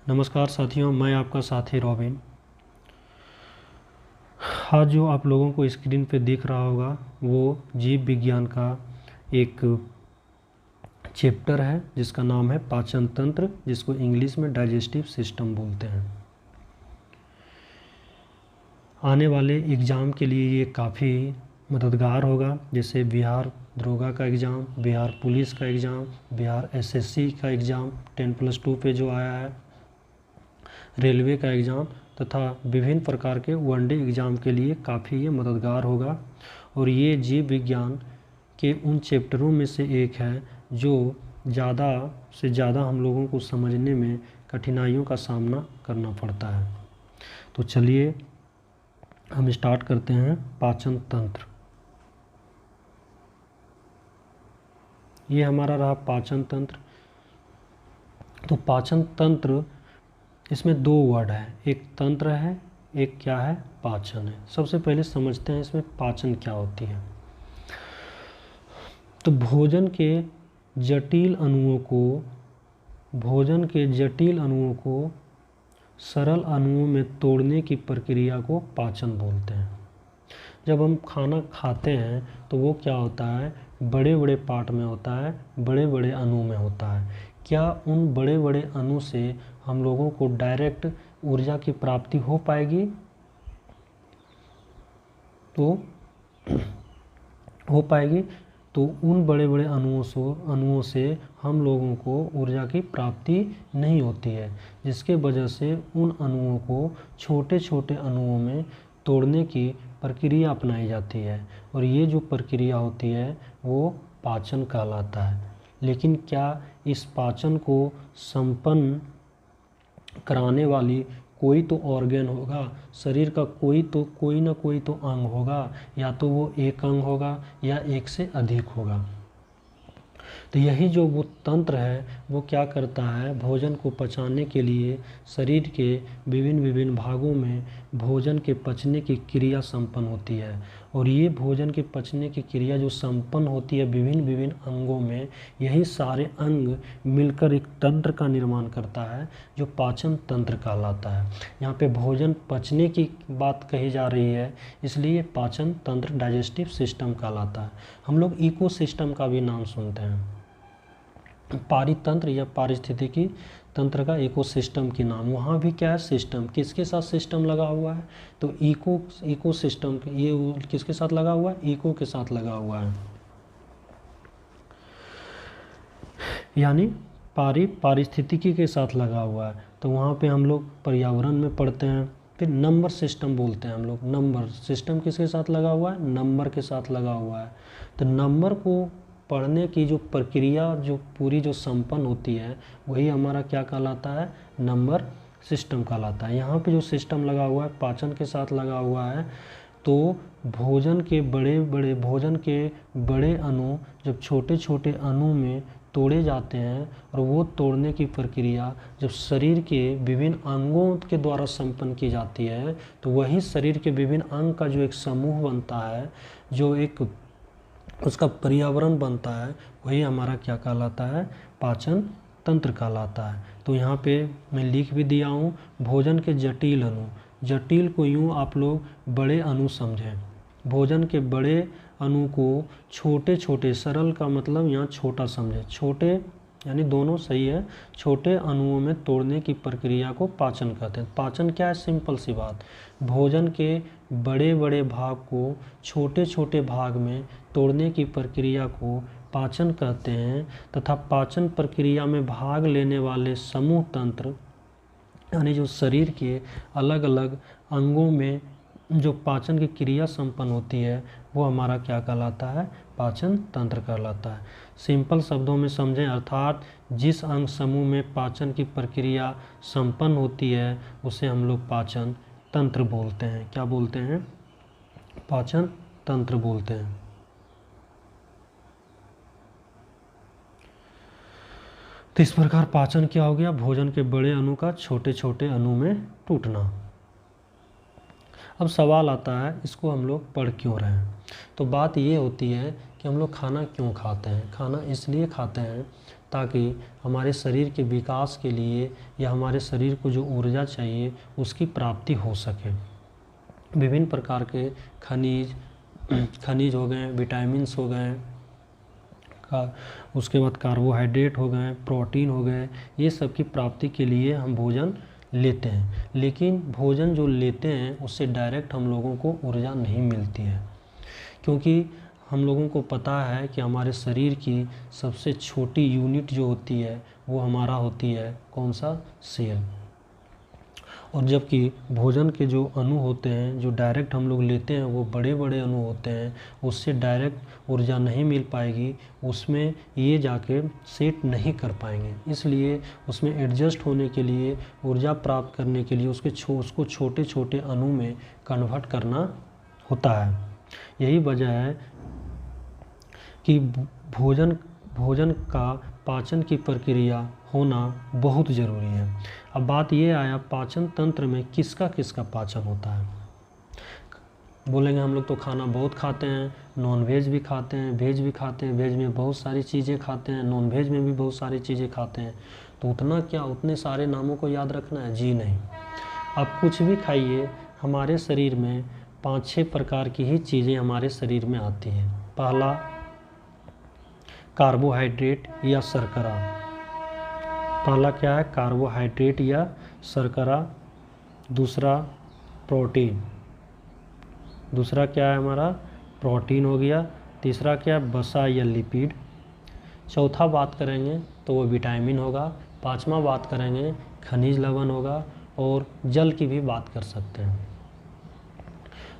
नमस्कार साथियों, मैं आपका साथी रॉबिन। आज जो आप लोगों को स्क्रीन पे दिख रहा होगा वो जीव विज्ञान का एक चैप्टर है जिसका नाम है पाचन तंत्र, जिसको इंग्लिश में डाइजेस्टिव सिस्टम बोलते हैं। आने वाले एग्ज़ाम के लिए ये काफ़ी मददगार होगा, जैसे बिहार दरोगा का एग्ज़ाम, बिहार पुलिस का एग्ज़ाम, बिहार एसएससी का एग्ज़ाम 10+2 पे जो आया है, रेलवे का एग्ज़ाम तथा विभिन्न प्रकार के वनडे एग्ज़ाम के लिए काफ़ी ये मददगार होगा। और ये जीव विज्ञान के उन चैप्टरों में से एक है जो ज़्यादा से ज़्यादा हम लोगों को समझने में कठिनाइयों का सामना करना पड़ता है। तो चलिए हम स्टार्ट करते हैं। पाचन तंत्र, ये हमारा रहा पाचन तंत्र। तो पाचन तंत्र, इसमें दो वर्ड है, एक तंत्र है, एक क्या है, पाचन है। सबसे पहले समझते हैं इसमें पाचन क्या होती है। तो भोजन के जटिल अणुओं को सरल अणुओं में तोड़ने की प्रक्रिया को पाचन बोलते हैं। जब हम खाना खाते हैं तो वो क्या होता है, बड़े बड़े पार्ट में होता है, बड़े बड़े अणु में होता है। क्या उन बड़े बड़े अणु से हम लोगों को डायरेक्ट ऊर्जा की प्राप्ति हो पाएगी? तो हो पाएगी। तो उन बड़े बड़े अणुओं से हम लोगों को ऊर्जा की प्राप्ति नहीं होती है, जिसके वजह से उन अणुओं को छोटे छोटे अणुओं में तोड़ने की प्रक्रिया अपनाई जाती है। और ये जो प्रक्रिया होती है वो पाचन कहलाता है। लेकिन क्या इस पाचन को संपन्न कराने वाली कोई तो ऑर्गन होगा, शरीर का कोई ना कोई तो अंग होगा, या तो वो एक अंग होगा या एक से अधिक होगा। तो यही जो वो तंत्र है वो क्या करता है, भोजन को पचाने के लिए शरीर के विभिन्न विभिन्न भागों में भोजन के पचने की क्रिया संपन्न होती है। और ये भोजन के पचने की क्रिया जो संपन्न होती है विभिन्न विभिन्न अंगों में, यही सारे अंग मिलकर एक तंत्र का निर्माण करता है जो पाचन तंत्र कहलाता है। यहाँ पे भोजन पचने की बात कही जा रही है, इसलिए पाचन तंत्र डाइजेस्टिव सिस्टम कहलाता है। हम लोग इकोसिस्टम का भी नाम सुनते हैं, पारितंत्र या पारिस्थितिकी तंत्र का इकोसिस्टम के नाम। वहाँ भी क्या है, सिस्टम, किसके साथ सिस्टम लगा हुआ है, तो इकोसिस्टम ये किसके साथ लगा हुआ है, इको के साथ लगा हुआ है, यानी पारिस्थितिकी के साथ लगा हुआ है। तो वहाँ पे हम लोग पर्यावरण में पढ़ते हैं। फिर नंबर सिस्टम बोलते हैं हम लोग। नंबर सिस्टम किसके साथ लगा हुआ है, नंबर के साथ लगा हुआ है। तो नंबर को पढ़ने की जो प्रक्रिया जो पूरी जो संपन्न होती है वही हमारा क्या कहलाता है, नंबर सिस्टम कहलाता है। यहाँ पे जो सिस्टम लगा हुआ है पाचन के साथ लगा हुआ है। तो भोजन के बड़े अणु जब छोटे छोटे अणु में तोड़े जाते हैं और वो तोड़ने की प्रक्रिया जब शरीर के विभिन्न अंगों के द्वारा संपन्न की जाती है, तो वही शरीर के विभिन्न अंग का जो एक समूह बनता है, जो एक उसका पर्यावरण बनता है, वही हमारा क्या कहलाता है, पाचन तंत्र कहलाता है। तो यहाँ पे मैं लिख भी दिया हूँ, भोजन के जटिल अणु। जटिल को यूँ आप लोग बड़े अणु समझें। भोजन के बड़े अणु को छोटे छोटे, सरल का मतलब यहाँ छोटा समझें, छोटे यानी दोनों सही है, छोटे अणुओं में तोड़ने की प्रक्रिया को पाचन कहते हैं। पाचन क्या है, सिंपल सी बात, भोजन के बड़े बड़े भाग को छोटे छोटे भाग में तोड़ने की प्रक्रिया को पाचन कहते हैं। तथा पाचन प्रक्रिया में भाग लेने वाले समूह तंत्र, यानी जो शरीर के अलग अलग अंगों में जो पाचन की क्रिया संपन्न होती है वो हमारा क्या कहलाता है, पाचन तंत्र कहलाता है। सिंपल शब्दों में समझें, अर्थात जिस अंग समूह में पाचन की प्रक्रिया संपन्न होती है उसे हम लोग पाचन तंत्र बोलते हैं। क्या बोलते हैं, पाचन तंत्र बोलते हैं। तो इस प्रकार पाचन क्या हो गया, भोजन के बड़े अणु का छोटे छोटे अणु में टूटना। अब सवाल आता है, इसको हम लोग पढ़ क्यों रहे हैं। तो बात ये होती है कि हम लोग खाना क्यों खाते हैं। खाना इसलिए खाते हैं ताकि हमारे शरीर के विकास के लिए या हमारे शरीर को जो ऊर्जा चाहिए उसकी प्राप्ति हो सके। विभिन्न प्रकार के खनिज हो गए, विटामिन्स हो गए, उसके बाद कार्बोहाइड्रेट हो गए, प्रोटीन हो गए, ये सब की प्राप्ति के लिए हम भोजन लेते हैं। लेकिन भोजन जो लेते हैं उससे डायरेक्ट हम लोगों को ऊर्जा नहीं मिलती है, क्योंकि हम लोगों को पता है कि हमारे शरीर की सबसे छोटी यूनिट जो होती है वो हमारा होती है कौन सा, सेल। और जबकि भोजन के जो अणु होते हैं जो डायरेक्ट हम लोग लेते हैं वो बड़े बड़े अणु होते हैं, उससे डायरेक्ट ऊर्जा नहीं मिल पाएगी, उसमें ये जाके सेट नहीं कर पाएंगे। इसलिए उसमें एडजस्ट होने के लिए, ऊर्जा प्राप्त करने के लिए उसको छोटे छोटे अणु में कन्वर्ट करना होता है। यही वजह है कि भोजन का पाचन की प्रक्रिया होना बहुत ज़रूरी है। अब बात ये आया पाचन तंत्र में किसका किसका पाचन होता है। बोलेंगे हम लोग तो खाना बहुत खाते हैं, नॉन वेज भी खाते हैं, वेज भी खाते हैं, वेज में बहुत सारी चीज़ें खाते हैं, नॉन वेज में भी बहुत सारी चीज़ें खाते हैं, तो उतना क्या उतने सारे नामों को याद रखना है? जी नहीं। आप कुछ भी खाइए, हमारे शरीर में 5-6 प्रकार की ही चीज़ें हमारे शरीर में आती हैं। पहला कार्बोहाइड्रेट या शर्करा। पहला क्या है? कार्बोहाइड्रेट या शर्करा। दूसरा प्रोटीन। दूसरा क्या है हमारा? प्रोटीन हो गया। तीसरा क्या है? वसा या लिपिड। चौथा बात करेंगे तो वो विटामिन होगा। पांचवा बात करेंगे खनिज लवण होगा, और जल की भी बात कर सकते हैं।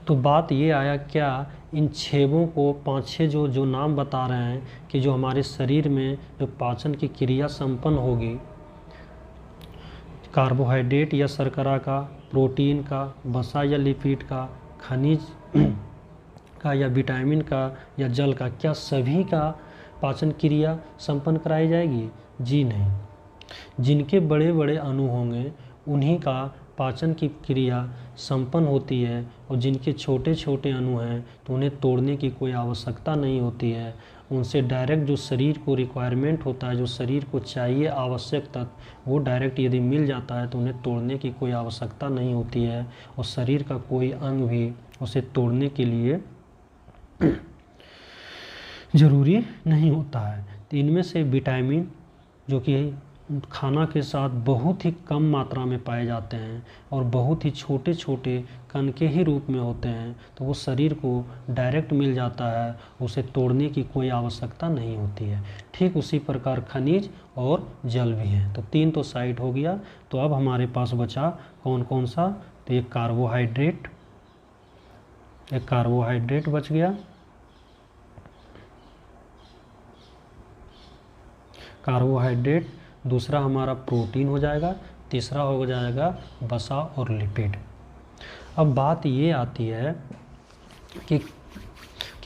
तो बात ये आया क्या, इन छेवों को 5-6 जो नाम बता रहे हैं कि जो हमारे शरीर में जो पाचन की क्रिया संपन्न होगी, कार्बोहाइड्रेट या शर्करा का, प्रोटीन का, वसा या लिपिड का, खनिज का या विटामिन का या जल का, क्या सभी का पाचन क्रिया संपन्न कराई जाएगी? जी नहीं। जिनके बड़े बड़े अणु होंगे उन्हीं का पाचन की क्रिया संपन्न होती है, और जिनके छोटे छोटे अणु हैं तो उन्हें तोड़ने की कोई आवश्यकता नहीं होती है। उनसे डायरेक्ट जो शरीर को रिक्वायरमेंट होता है, जो शरीर को चाहिए आवश्यक तत्व, वो डायरेक्ट यदि मिल जाता है तो उन्हें तोड़ने की कोई आवश्यकता नहीं होती है, और शरीर का कोई अंग भी उसे तोड़ने के लिए ज़रूरी नहीं होता है। तो इनमें से विटामिन जो कि खाना के साथ बहुत ही कम मात्रा में पाए जाते हैं और बहुत ही छोटे छोटे कण के ही रूप में होते हैं, तो वो शरीर को डायरेक्ट मिल जाता है, उसे तोड़ने की कोई आवश्यकता नहीं होती है। ठीक उसी प्रकार खनिज और जल भी है। तो 3 तो साइड हो गया। तो अब हमारे पास बचा कौन कौन सा? तो एक कार्बोहाइड्रेट बच गया, कार्बोहाइड्रेट। दूसरा हमारा प्रोटीन हो जाएगा। तीसरा हो जाएगा वसा और लिपिड। अब बात ये आती है कि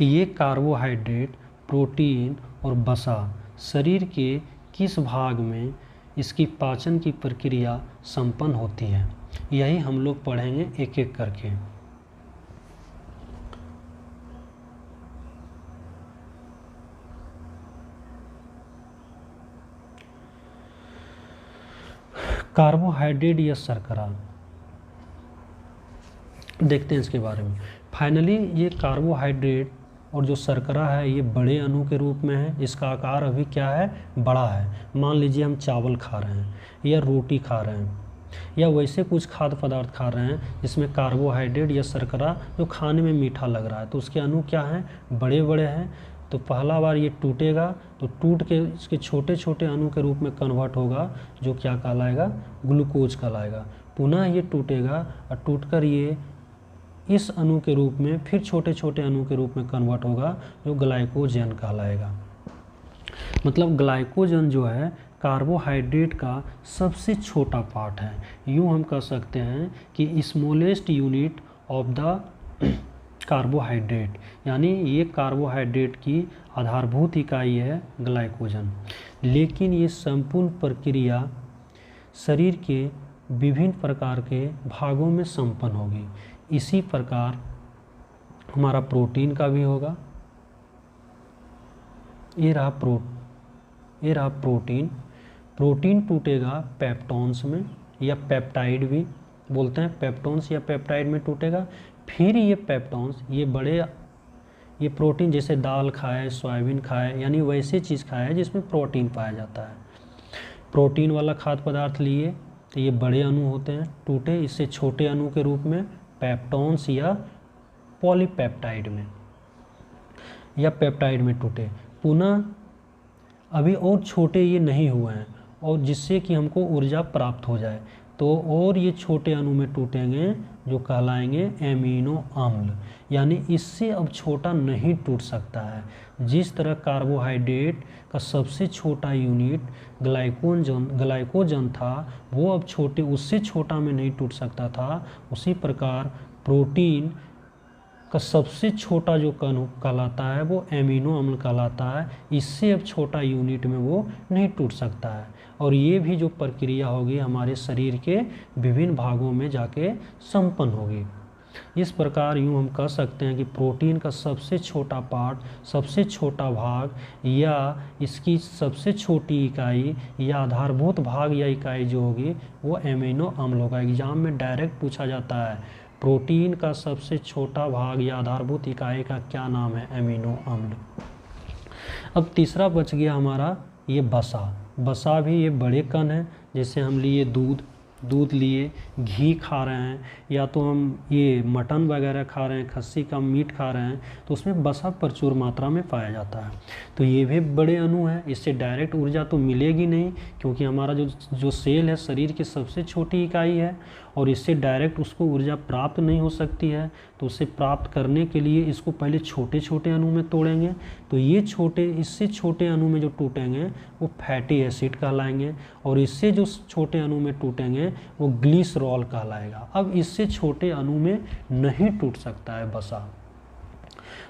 ये कार्बोहाइड्रेट, प्रोटीन और वसा शरीर के किस भाग में इसकी पाचन की प्रक्रिया संपन्न होती है, यही हम लोग पढ़ेंगे एक एक करके। कार्बोहाइड्रेट या शर्करा, देखते हैं इसके बारे में। फाइनली ये कार्बोहाइड्रेट और जो शर्करा है ये बड़े अणु के रूप में है। इसका आकार अभी क्या है? बड़ा है। मान लीजिए हम चावल खा रहे हैं या रोटी खा रहे हैं या वैसे कुछ खाद्य पदार्थ खा रहे हैं जिसमें कार्बोहाइड्रेट या शर्करा जो खाने में मीठा लग रहा है, तो उसके अणु क्या हैं? बड़े बड़े हैं। तो पहला बार ये टूटेगा तो टूट के इसके छोटे छोटे अणु के रूप में कन्वर्ट होगा, जो क्या कहलाएगा? ग्लूकोज कहलाएगा। पुनः ये टूटेगा और टूटकर ये इस अणु के रूप में फिर छोटे छोटे अणु के रूप में कन्वर्ट होगा, जो ग्लाइकोजन कहलाएगा। मतलब ग्लाइकोजन जो है कार्बोहाइड्रेट का सबसे छोटा पार्ट है। यूँ हम कह सकते हैं कि smallest unit of the carbohydrate, यानी ये कार्बोहाइड्रेट की आधारभूत इकाई है ग्लाइकोजन। लेकिन ये संपूर्ण प्रक्रिया शरीर के विभिन्न प्रकार के भागों में संपन्न होगी। इसी प्रकार हमारा प्रोटीन का भी होगा। ये ये रहा प्रोटीन। प्रोटीन टूटेगा पेप्टॉन्स में या पेप्टाइड भी बोलते हैं, पेप्टॉन्स या पेप्टाइड में टूटेगा। फिर ये पेप्टॉन्स ये प्रोटीन जैसे दाल खाए, सोयाबीन खाए, यानी वैसे चीज़ खाए जिसमें प्रोटीन पाया जाता है। प्रोटीन वाला खाद्य पदार्थ लिए तो ये बड़े अणु होते हैं, टूटे इससे छोटे अणु के रूप में पेप्टॉन्स या पॉलीपेप्टाइड में या पेप्टाइड में टूटे। पुनः अभी और छोटे ये नहीं हुए हैं और जिससे कि हमको ऊर्जा प्राप्त हो जाए, तो और ये छोटे अणु में टूटेंगे जो कहलाएंगे एमिनो अम्ल, यानी इससे अब छोटा नहीं टूट सकता है। जिस तरह कार्बोहाइड्रेट का सबसे छोटा यूनिट ग्लाइकोजन था, वो अब छोटे उससे छोटा में नहीं टूट सकता था, उसी प्रकार प्रोटीन का सबसे छोटा जो कण कहलाता है वो एमिनो अम्ल कहलाता है। इससे अब छोटा यूनिट में वो नहीं टूट सकता है और ये भी जो प्रक्रिया होगी हमारे शरीर के विभिन्न भागों में जाके संपन्न होगी। इस प्रकार यूँ हम कह सकते हैं कि प्रोटीन का सबसे छोटा पार्ट, सबसे छोटा भाग या इसकी सबसे छोटी इकाई या आधारभूत भाग या इकाई जो होगी वो एमिनो अम्ल होगा। एग्जाम में डायरेक्ट पूछा जाता है प्रोटीन का सबसे छोटा भाग या आधारभूत इकाई का क्या नाम है, एमिनो अम्ल। अब तीसरा बच गया हमारा ये वसा। वसा भी ये बड़े कण हैं, जैसे हम लिए दूध लिए, घी खा रहे हैं या तो हम ये मटन वगैरह खा रहे हैं, खस्सी का मीट खा रहे हैं, तो उसमें वसा प्रचुर मात्रा में पाया जाता है। तो ये भी बड़े अणु हैं, इससे डायरेक्ट ऊर्जा तो मिलेगी नहीं क्योंकि हमारा जो सेल है शरीर की सबसे छोटी इकाई है और इससे डायरेक्ट उसको ऊर्जा प्राप्त नहीं हो सकती है। तो उसे प्राप्त करने के लिए इसको पहले छोटे छोटे अणु में तोड़ेंगे, तो ये इससे छोटे अणु में जो टूटेंगे वो फैटी एसिड कहलाएंगे और इससे जो छोटे अणु में टूटेंगे वो ग्लिसरॉल कहलाएगा। अब इससे छोटे अणु में नहीं टूट सकता है वसा।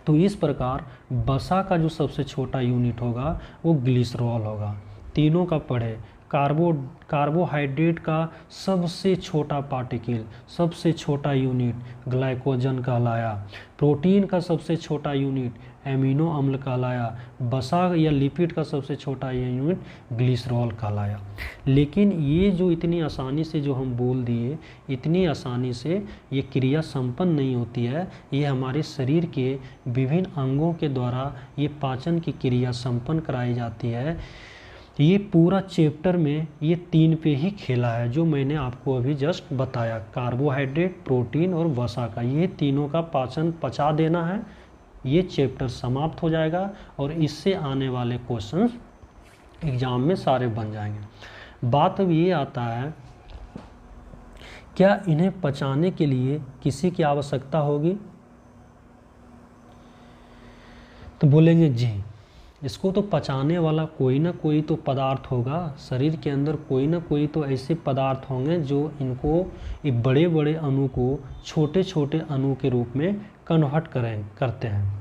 तो इस प्रकार वसा का जो सबसे छोटा यूनिट होगा वो ग्लिसरॉल होगा। तीनों का पढ़े। कार्बोहाइड्रेट का सबसे छोटा पार्टिकल, सबसे छोटा यूनिट ग्लाइकोजन कहलाया। प्रोटीन का सबसे छोटा यूनिट एमिनो अम्ल कहलाया। वसा या लिपिड का सबसे छोटा यूनिट ग्लिसरॉल कहलाया। लेकिन ये जो इतनी आसानी से जो हम बोल दिए, इतनी आसानी से ये क्रिया संपन्न नहीं होती है। ये हमारे शरीर के विभिन्न अंगों के द्वारा ये पाचन की क्रिया संपन्न कराई जाती है। ये पूरा चैप्टर में ये 3 पे ही खेला है जो मैंने आपको अभी जस्ट बताया। कार्बोहाइड्रेट, प्रोटीन और वसा का, ये तीनों का पाचन पचा देना है। ये चैप्टर समाप्त हो जाएगा और इससे आने वाले क्वेश्चंस एग्जाम में सारे बन जाएंगे। बात अब ये आता है, क्या इन्हें पचाने के लिए किसी की आवश्यकता होगी? तो बोलेंगे जी, इसको तो पचाने वाला कोई ना कोई तो पदार्थ होगा। शरीर के अंदर कोई ना कोई तो ऐसे पदार्थ होंगे जो इनको ये बड़े बड़े अणु को छोटे छोटे अणु के रूप में कन्वर्ट करते हैं।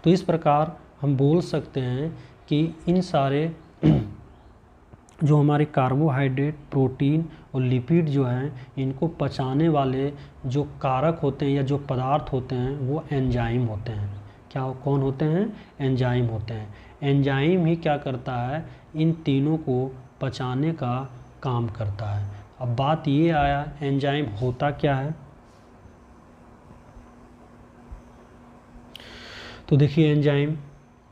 तो इस प्रकार हम बोल सकते हैं कि इन सारे जो हमारे कार्बोहाइड्रेट, प्रोटीन और लिपिड जो हैं, इनको पचाने वाले जो कारक होते हैं या जो पदार्थ होते हैं वो एंजाइम होते हैं। क्या कौन होते हैं? एंजाइम होते हैं। एंजाइम ही क्या करता है? इन तीनों को पचाने का काम करता है। अब बात ये आया, एंजाइम होता क्या है? तो देखिए, एंजाइम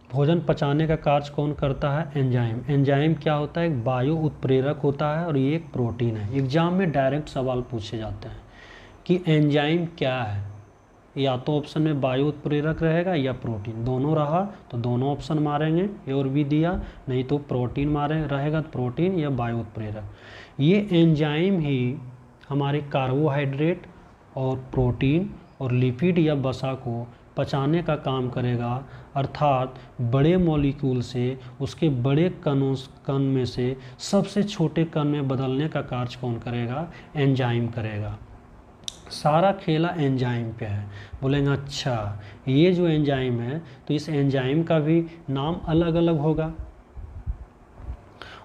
भोजन पचाने का कार्य कौन करता है? एंजाइम। एंजाइम क्या होता है? एक बायो उत्प्रेरक होता है और ये एक प्रोटीन है। एग्जाम में डायरेक्ट सवाल पूछे जाते हैं कि एंजाइम क्या है। या तो ऑप्शन में बायो उत्प्रेरक रहेगा या प्रोटीन, दोनों रहा तो दोनों ऑप्शन मारेंगे, ए और बी दिया, नहीं तो प्रोटीन मारे रहेगा तो प्रोटीन या बायो उत्प्रेरक। ये एंजाइम ही हमारे कार्बोहाइड्रेट और प्रोटीन और लिपिड या वसा को पचाने का काम करेगा, अर्थात बड़े मॉलिक्यूल से उसके बड़े कण में से सबसे छोटे कण में बदलने का कार्य कौन करेगा? एंजाइम करेगा। सारा खेला एंजाइम पे है। बोलेंगे अच्छा, ये जो एंजाइम है तो इस एंजाइम का भी नाम अलग अलग होगा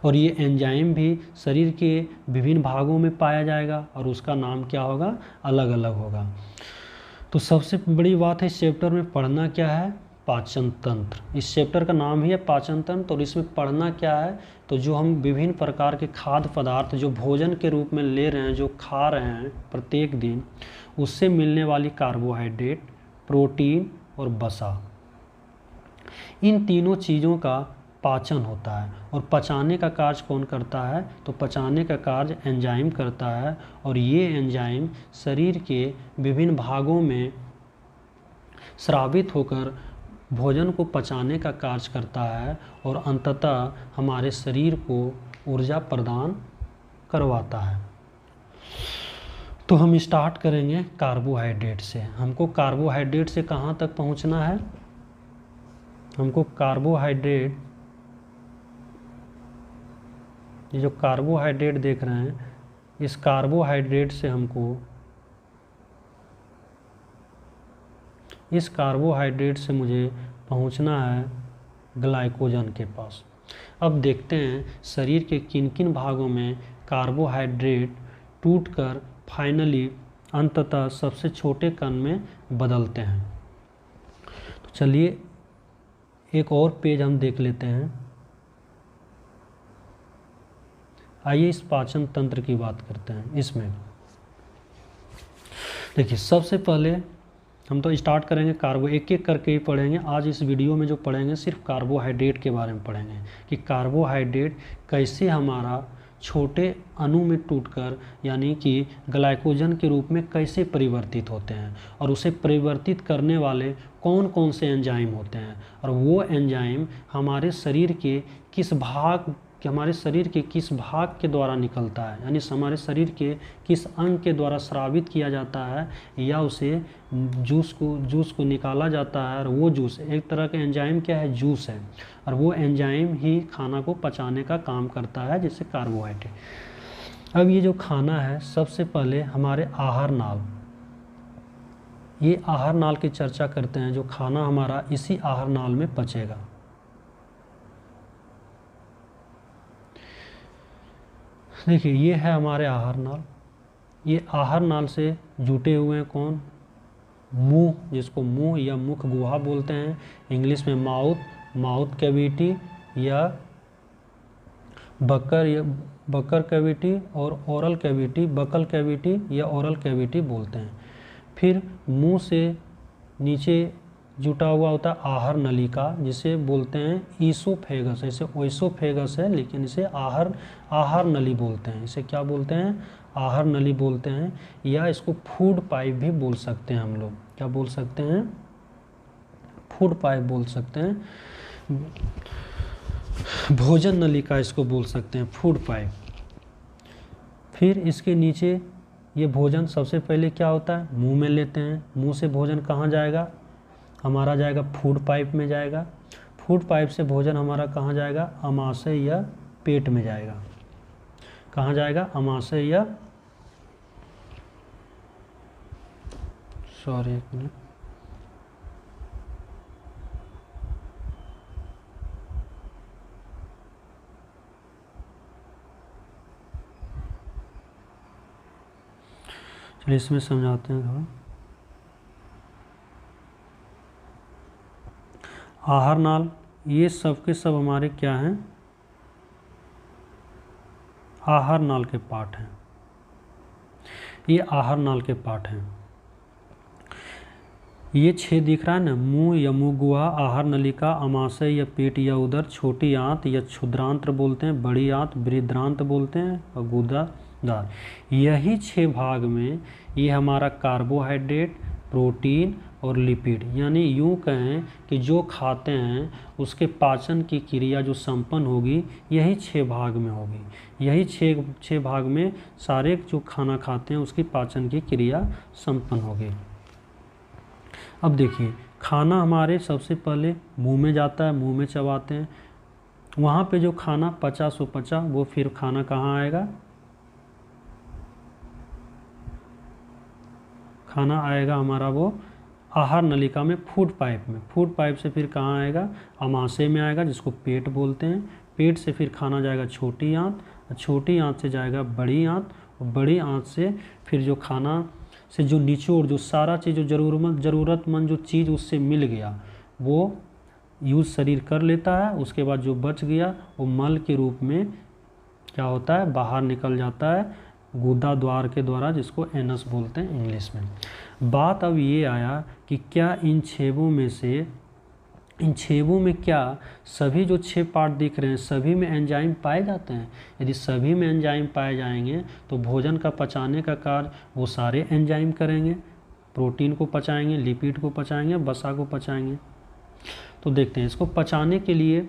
और ये एंजाइम भी शरीर के विभिन्न भागों में पाया जाएगा और उसका नाम क्या होगा? अलग अलग होगा। तो सबसे बड़ी बात है इस चैप्टर में पढ़ना क्या है? पाचन तंत्र। इस चैप्टर का नाम ही है पाचन तंत्र। और इसमें पढ़ना क्या है, तो जो हम विभिन्न प्रकार के खाद्य पदार्थ जो भोजन के रूप में ले रहे हैं, जो खा रहे हैं प्रत्येक दिन, उससे मिलने वाली कार्बोहाइड्रेट, प्रोटीन और वसा, इन तीनों चीज़ों का पाचन होता है। और पचाने का कार्य कौन करता है, तो पचाने का कार्य एंजाइम करता है। और ये एंजाइम शरीर के विभिन्न भागों में स्रावित होकर भोजन को पचाने का कार्य करता है और अंततः हमारे शरीर को ऊर्जा प्रदान करवाता है। तो हम स्टार्ट करेंगे कार्बोहाइड्रेट से। हमको कार्बोहाइड्रेट से कहाँ तक पहुँचना है, हमको कार्बोहाइड्रेट, ये जो कार्बोहाइड्रेट देख रहे हैं, इस कार्बोहाइड्रेट से हमको, इस कार्बोहाइड्रेट से मुझे पहुंचना है ग्लाइकोजन के पास। अब देखते हैं शरीर के किन किन भागों में कार्बोहाइड्रेट टूटकर फाइनली अंततः सबसे छोटे कण में बदलते हैं। तो चलिए एक और पेज हम देख लेते हैं। आइए इस पाचन तंत्र की बात करते हैं। इसमें देखिए, सबसे पहले हम तो स्टार्ट करेंगे एक एक करके ही पढ़ेंगे। आज इस वीडियो में जो पढ़ेंगे सिर्फ कार्बोहाइड्रेट के बारे में पढ़ेंगे कि कार्बोहाइड्रेट कैसे हमारा छोटे अणु में टूटकर यानी कि ग्लाइकोजन के रूप में कैसे परिवर्तित होते हैं, और उसे परिवर्तित करने वाले कौन कौन से एंजाइम होते हैं, और वो एंजाइम हमारे शरीर के किस भाग के द्वारा निकलता है, यानी हमारे शरीर के किस अंग के द्वारा स्रावित किया जाता है, या उसे जूस को निकाला जाता है। और वो जूस एक तरह का एंजाइम क्या है, जूस है, और वो एंजाइम ही खाना को पचाने का काम करता है, जैसे कार्बोहाइड्रेट। अब ये जो खाना है, सबसे पहले हमारे आहार नाल, ये आहार नाल की चर्चा करते हैं। जो खाना हमारा इसी आहार नाल में पचेगा। देखिए, ये है हमारे आहार नाल। ये आहार नाल से जुटे हुए हैं कौन, मुंह, जिसको मुंह या मुख गुहा बोलते हैं, इंग्लिश में माउथ कैविटी या बकर कैविटी, और ओरल कैविटी, बकल कैविटी या ओरल कैविटी बोलते हैं। फिर मुंह से नीचे जुटा हुआ होता है आहार नलिका, जिसे बोलते हैं ईसोफेगस। ऐसे ओइसोफेगस है, लेकिन इसे आहार नली बोलते हैं। इसे क्या बोलते हैं, आहार नली बोलते हैं, या इसको फूड पाइप भी बोल सकते हैं। हम लोग क्या बोल सकते हैं, फूड पाइप बोल सकते हैं, भोजन नलिका इसको बोल सकते हैं, फूड पाइप। फिर इसके नीचे ये भोजन सबसे पहले क्या होता है, मुंह में लेते हैं। मुंह से भोजन कहाँ जाएगा, हमारा जाएगा फूड पाइप में जाएगा। फूड पाइप से भोजन हमारा कहाँ जाएगा, अमाशय या पेट में जाएगा। कहाँ जाएगा, अमाशय या, सॉरी एक मिनट, चलिए इसमें समझाते हैं थोड़ा। आहार नाल, ये सब के सब हमारे क्या हैं, आहार नाल के पार्ट हैं। ये आहार नाल के पार्ट हैं। ये 6 दिख रहा है ना, मुंह या मुंह गुहा, आहार नलिका, अमाशय या पेट या उदर, छोटी आंत या क्षुद्रांत्र बोलते हैं, बड़ी आंत बृहदांत्र बोलते हैं, और गुदादार। यही 6 भाग में ये हमारा कार्बोहाइड्रेट, प्रोटीन और लिपिड, यानी यूँ कहें कि जो खाते हैं उसके पाचन की क्रिया जो संपन्न होगी, यही 6 भाग में होगी। यही 6 भाग में सारे जो खाना खाते हैं उसकी पाचन की क्रिया संपन्न होगी। अब देखिए, खाना हमारे सबसे पहले मुंह में जाता है, मुंह में चबाते हैं। वहाँ पे जो खाना पचा सो पचा, वो फिर खाना कहाँ आएगा, खाना आएगा हमारा वो आहार नलिका में, फूड पाइप में। फूड पाइप से फिर कहाँ आएगा, अमाशय में आएगा, जिसको पेट बोलते हैं। पेट से फिर खाना जाएगा छोटी आंत, और छोटी आंत से जाएगा बड़ी आंत, और बड़ी आंत से फिर जो खाना से जो निचोड़, जो सारा चीज़ जो ज़रूरतमंद जो चीज़ उससे मिल गया, वो यूज शरीर कर लेता है, उसके बाद जो बच गया वो मल के रूप में क्या होता है, बाहर निकल जाता है गुदा द्वार के द्वारा, जिसको एनस बोलते हैं इंग्लिश में। बात अब ये आया कि क्या इन छेबों में क्या सभी जो 6 पार्ट दिख रहे हैं सभी में एंजाइम पाए जाते हैं? यदि सभी में एंजाइम पाए जाएंगे तो भोजन का पचाने का कार्य वो सारे एंजाइम करेंगे, प्रोटीन को पचाएंगे, लिपिड को पचाएंगे, वसा को पचाएंगे। तो देखते हैं इसको पचाने के लिए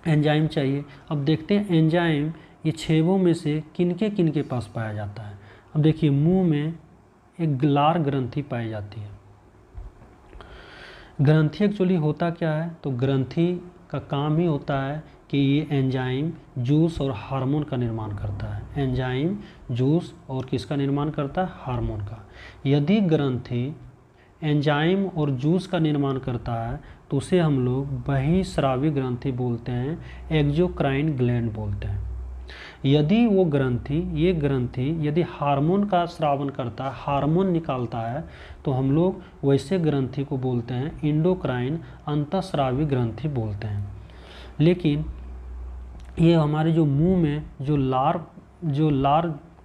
एंजाइम चाहिए। अब देखते हैं एंजाइम ये छेबों में से किनके पास पाया जाता है। अब देखिए मुंह में एक ग्लार ग्रंथि पाई जाती है। ग्रंथि एक्चुअली होता क्या है, तो ग्रंथि का काम ही होता है कि ये एंजाइम जूस और हार्मोन का निर्माण करता है। एंजाइम जूस और किसका निर्माण करता है, हार्मोन का। यदि ग्रंथि एंजाइम और जूस का निर्माण करता है तो उसे हम लोग बहिस्रावी ग्रंथि बोलते हैं, एक्सोक्राइन ग्लैंड बोलते हैं। यदि वो ग्रंथि यदि हार्मोन का स्रावन करता है, हार्मोन निकालता है, तो हम लोग वैसे ग्रंथि को बोलते हैं इंडोक्राइन अंतःस्रावी ग्रंथि बोलते हैं। लेकिन ये हमारे जो मुंह में जो लार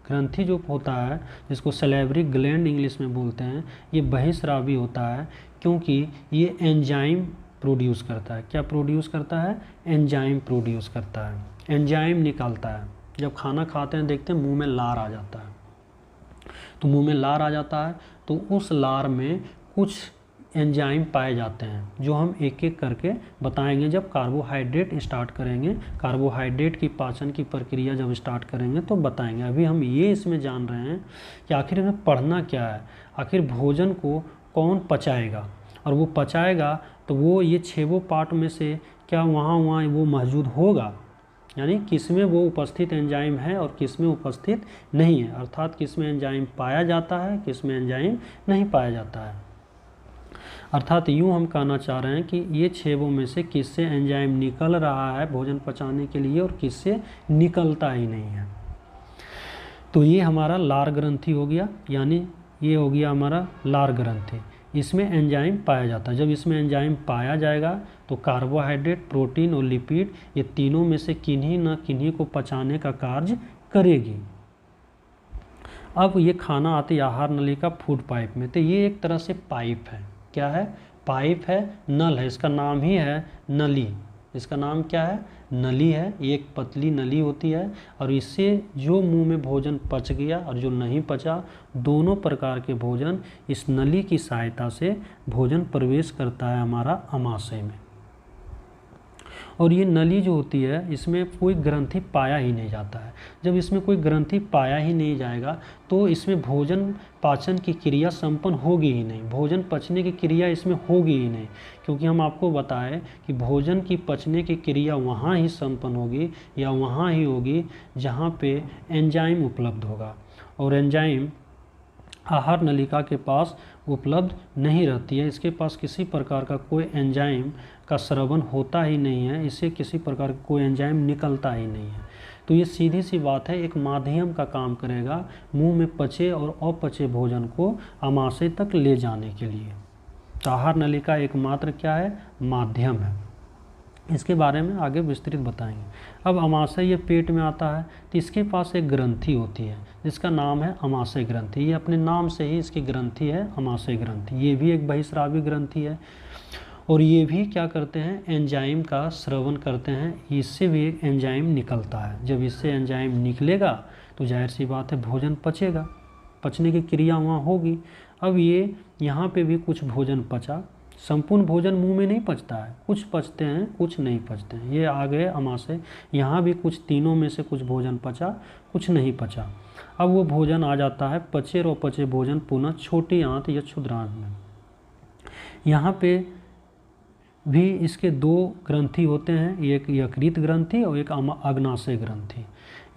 ग्रंथि जो होता है, जिसको सैलिवरी ग्लैंड इंग्लिश में बोलते हैं, ये बहिस्रावी होता है क्योंकि ये एंजाइम प्रोड्यूस करता है। क्या प्रोड्यूस करता है, एंजाइम प्रोड्यूस करता है, एंजाइम निकालता है। जब खाना खाते हैं देखते हैं मुंह में लार आ जाता है, तो मुंह में लार आ जाता है तो उस लार में कुछ एंजाइम पाए जाते हैं, जो हम एक एक करके बताएंगे जब कार्बोहाइड्रेट स्टार्ट करेंगे। कार्बोहाइड्रेट की पाचन की प्रक्रिया जब स्टार्ट करेंगे तो बताएंगे। अभी हम ये इसमें जान रहे हैं कि आखिर हमें पढ़ना क्या है, आखिर भोजन को कौन पचाएगा, और वो पचाएगा तो वो ये 6 पार्ट में से क्या वहाँ वो मौजूद होगा, यानी किसमें वो उपस्थित एंजाइम है और किसमें उपस्थित नहीं है, अर्थात किसमें एंजाइम पाया जाता है, किसमें एंजाइम नहीं पाया जाता है। अर्थात यूँ हम कहना चाह रहे हैं कि ये 6 में से किससे एंजाइम निकल रहा है भोजन पचाने के लिए और किससे निकलता ही नहीं है। तो ये हमारा लार ग्रंथि हो गया, यानी ये हो गया हमारा लार ग्रंथि। इसमें एंजाइम पाया जाता है। जब इसमें एंजाइम पाया जाएगा तो कार्बोहाइड्रेट, प्रोटीन और लिपिड ये तीनों में से किन्हीं न किन्हीं को पचाने का कार्य करेगी। अब ये खाना आती आहार नली का फूड पाइप में, तो ये एक तरह से पाइप है। क्या है, पाइप है, नल है, इसका नाम ही है नली। इसका नाम क्या है, नली है। ये एक पतली नली होती है और इससे जो मुंह में भोजन पच गया और जो नहीं पचा, दोनों प्रकार के भोजन इस नली की सहायता से भोजन प्रवेश करता है हमारा आमाशय में। और ये नली जो होती है इसमें कोई ग्रंथि पाया ही नहीं जाता है। जब इसमें कोई ग्रंथि पाया ही नहीं जाएगा तो इसमें भोजन पाचन की क्रिया संपन्न होगी ही नहीं, भोजन पचने की क्रिया इसमें होगी ही नहीं। क्योंकि हम आपको बताएं कि भोजन की पचने की क्रिया वहाँ ही संपन्न होगी या वहाँ ही होगी जहाँ पे एंजाइम उपलब्ध होगा, और एंजाइम आहार नलिका के पास उपलब्ध नहीं रहती है। इसके पास किसी प्रकार का कोई एंजाइम का स्रवण होता ही नहीं है, इससे किसी प्रकार का कोई एंजाइम निकलता ही नहीं है। तो ये सीधी सी बात है, एक माध्यम का काम करेगा मुंह में पचे और अपचे भोजन को आमाशय तक ले जाने के लिए। तो आहार नलिका एकमात्र क्या है, माध्यम है। इसके बारे में आगे विस्तृत बताएंगे। अब आमाशय ये पेट में आता है तो इसके पास एक ग्रंथि होती है जिसका नाम है आमाशय ग्रंथि। ये अपने नाम से ही इसकी ग्रंथि है, आमाशय ग्रंथि। ये भी एक बहिस्रावी ग्रंथि है और ये भी क्या करते हैं, एंजाइम का स्रवण करते हैं। इससे भी एक एंजाइम निकलता है। जब इससे एंजाइम निकलेगा तो जाहिर सी बात है भोजन पचेगा, पचने की क्रिया वहाँ होगी। अब ये यहाँ पे भी कुछ भोजन पचा, संपूर्ण भोजन मुंह में नहीं पचता है, कुछ पचते हैं कुछ नहीं पचते हैं। ये आ गए आमाशय, यहाँ भी कुछ तीनों में से कुछ भोजन पचा, कुछ नहीं पचा। अब वो भोजन आ जाता है पचे और अपचे भोजन पुनः छोटी आंत या क्षुद्रांत में। यहाँ पे भी इसके 2 ग्रंथि होते हैं, एक यकृत ग्रंथि और एक अग्नाशय ग्रंथि।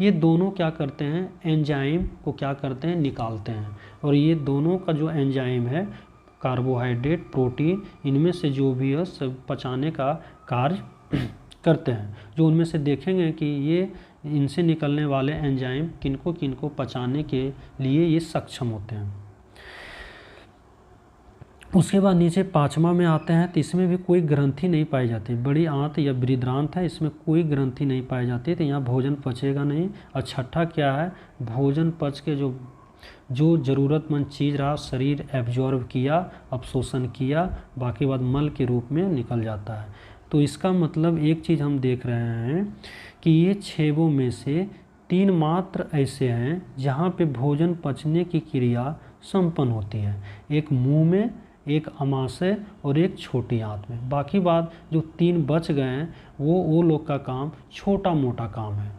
ये दोनों क्या करते हैं, एंजाइम को क्या करते हैं, निकालते हैं। और ये दोनों का जो एंजाइम है, कार्बोहाइड्रेट, प्रोटीन, इनमें से जो भी है सब पचाने का कार्य करते हैं। जो उनमें से देखेंगे कि ये इनसे निकलने वाले एंजाइम किनको किनको पचाने के लिए ये सक्षम होते हैं। उसके बाद नीचे 5वां में आते हैं तो इसमें भी कोई ग्रंथि नहीं पाई जाती। बड़ी आंत या बृहदांत है, इसमें कोई ग्रंथि नहीं पाई जाती, तो यहाँ भोजन पचेगा नहीं। और छठा क्या है, भोजन पच के जो ज़रूरतमंद चीज़ रहा शरीर एब्जॉर्ब किया, अवशोषण किया, बाकी बात मल के रूप में निकल जाता है। तो इसका मतलब एक चीज़ हम देख रहे हैं कि ये 6 में से 3 मात्र ऐसे हैं जहाँ पे भोजन पचने की क्रिया संपन्न होती है। एक मुंह में, एक अमाशय और एक छोटी आंत में। बाकी बात जो 3 बच गए हैं वो लोग का काम छोटा मोटा काम है।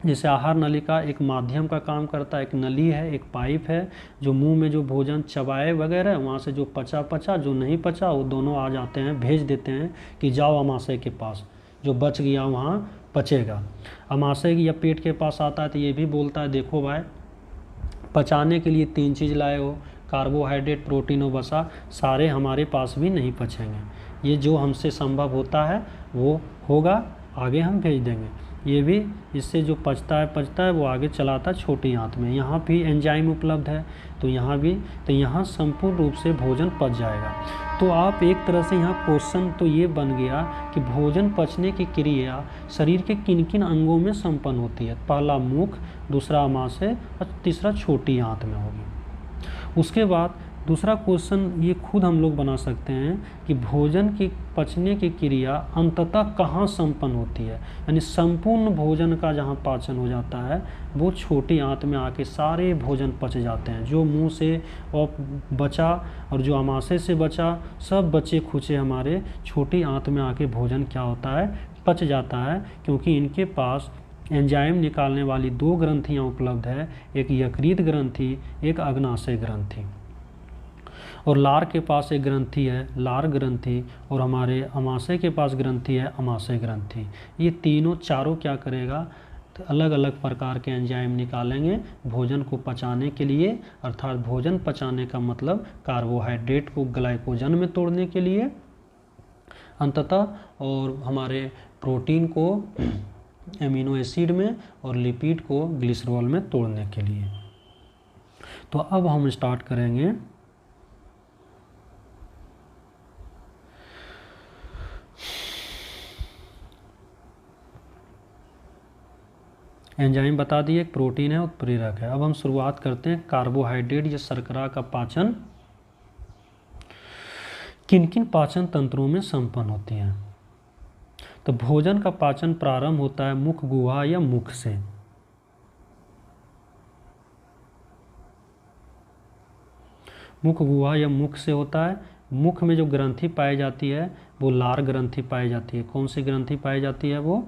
जैसे आहार नलिका एक माध्यम का काम करता है, एक नली है, एक पाइप है जो मुंह में जो भोजन चबाए वगैरह, वहाँ से जो पचा, जो नहीं पचा वो दोनों आ जाते हैं, भेज देते हैं कि जाओ अमाशय के पास, जो बच गया वहाँ पचेगा। अमाशय या पेट के पास आता है तो ये भी बोलता है देखो भाई, पचाने के लिए 3 चीज़ लाए हो, कार्बोहाइड्रेट, प्रोटीन और वसा, सारे हमारे पास भी नहीं पचेंगे। ये जो हमसे संभव होता है वो होगा, आगे हम भेज देंगे। ये भी इससे जो पचता है वो आगे चलाता है छोटी आंत में। यहाँ भी एंजाइम उपलब्ध है तो यहाँ संपूर्ण रूप से भोजन पच जाएगा। तो आप एक तरह से यहाँ क्वेश्चन तो ये बन गया कि भोजन पचने की क्रिया शरीर के किन किन अंगों में संपन्न होती है। पहला मुख, दूसरा अमाशय और तीसरा छोटी आंत में होगी। उसके बाद दूसरा क्वेश्चन ये खुद हम लोग बना सकते हैं कि भोजन की पचने की क्रिया अंततः कहाँ संपन्न होती है। यानी संपूर्ण भोजन का जहाँ पाचन हो जाता है वो छोटी आंत में आके सारे भोजन पच जाते हैं। जो मुंह से और बचा और जो अमाशय से बचा, सब बचे खुचे हमारे छोटी आंत में आके भोजन क्या होता है, पच जाता है। क्योंकि इनके पास एंजाइम निकालने वाली 2 ग्रंथियाँ उपलब्ध है, एक यकृत ग्रंथि, एक अग्नाशय ग्रंथि। और लार के पास एक ग्रंथि है लार ग्रंथि, और हमारे अमाशय के पास ग्रंथि है अमाशय ग्रंथि। ये चारों क्या करेगा, तो अलग अलग प्रकार के एंजाइम निकालेंगे भोजन को पचाने के लिए। अर्थात भोजन पचाने का मतलब कार्बोहाइड्रेट को ग्लाइकोजन में तोड़ने के लिए अंततः, और हमारे प्रोटीन को एमिनो एसिड में और लिपिड को ग्लिसरॉल में तोड़ने के लिए। तो अब हम स्टार्ट करेंगे एंजाइम बता दिए, एक प्रोटीन है, उत्प्रेरक है। अब हम शुरुआत करते हैं कार्बोहाइड्रेट या शर्करा का पाचन किन किन पाचन तंत्रों में संपन्न होती है। तो भोजन का पाचन प्रारंभ होता है मुख गुहा या मुख से। मुख गुहा या मुख से होता है। मुख में जो ग्रंथि पाई जाती है वो लार ग्रंथि पाई जाती है। कौन सी ग्रंथि पाई जाती है, वो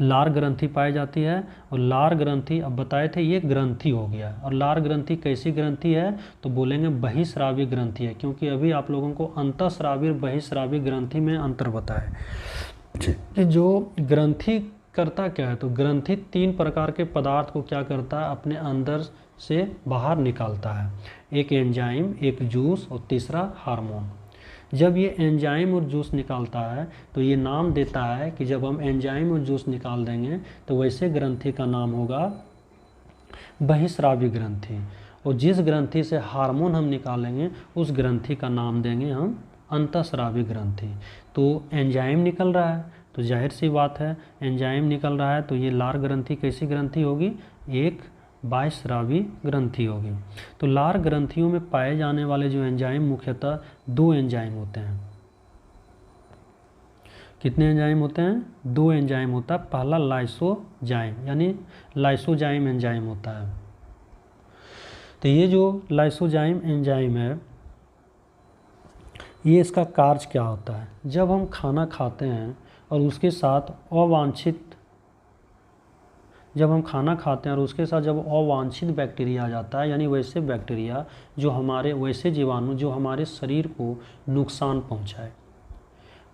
लार ग्रंथि पाई जाती है। और लार ग्रंथि अब बताए थे ये ग्रंथि हो गया। और लार ग्रंथि कैसी ग्रंथि है, तो बोलेंगे बहिस्रावी ग्रंथि है, क्योंकि अभी आप लोगों को अंतःस्रावी और बहिस्रावी ग्रंथि में अंतर बताए। जो ग्रंथि करता क्या है, तो ग्रंथि 3 प्रकार के पदार्थ को क्या करता है, अपने अंदर से बाहर निकालता है। एक एंजाइम, एक जूस और तीसरा हार्मोन। जब ये एंजाइम और जूस निकालता है तो ये नाम देता है कि जब हम एंजाइम और जूस निकाल देंगे तो वैसे ग्रंथि का नाम होगा बहिस्रावी ग्रंथि। और जिस ग्रंथि से हार्मोन हम निकालेंगे उस ग्रंथि का नाम देंगे हम अंतःस्रावी ग्रंथि। तो एंजाइम निकल रहा है तो जाहिर सी बात है एंजाइम निकल रहा है तो ये लार ग्रंथि कैसी ग्रंथि होगी, एक बहिस्रावी ग्रंथि होगी। तो लार ग्रंथियों में पाए जाने वाले जो एंजाइम मुख्यतः 2 एंजाइम होते हैं। कितने एंजाइम होते हैं, 2 एंजाइम होता है। पहला लाइसोजाइम यानी लाइसोजाइम एंजाइम होता है। तो ये जो लाइसोजाइम एंजाइम है ये इसका कार्य क्या होता है, जब हम खाना खाते हैं और उसके साथ जब अवांछित बैक्टीरिया आ जाता है, यानी वैसे बैक्टीरिया जो हमारे, वैसे जीवाणु जो हमारे शरीर को नुकसान पहुंचाए,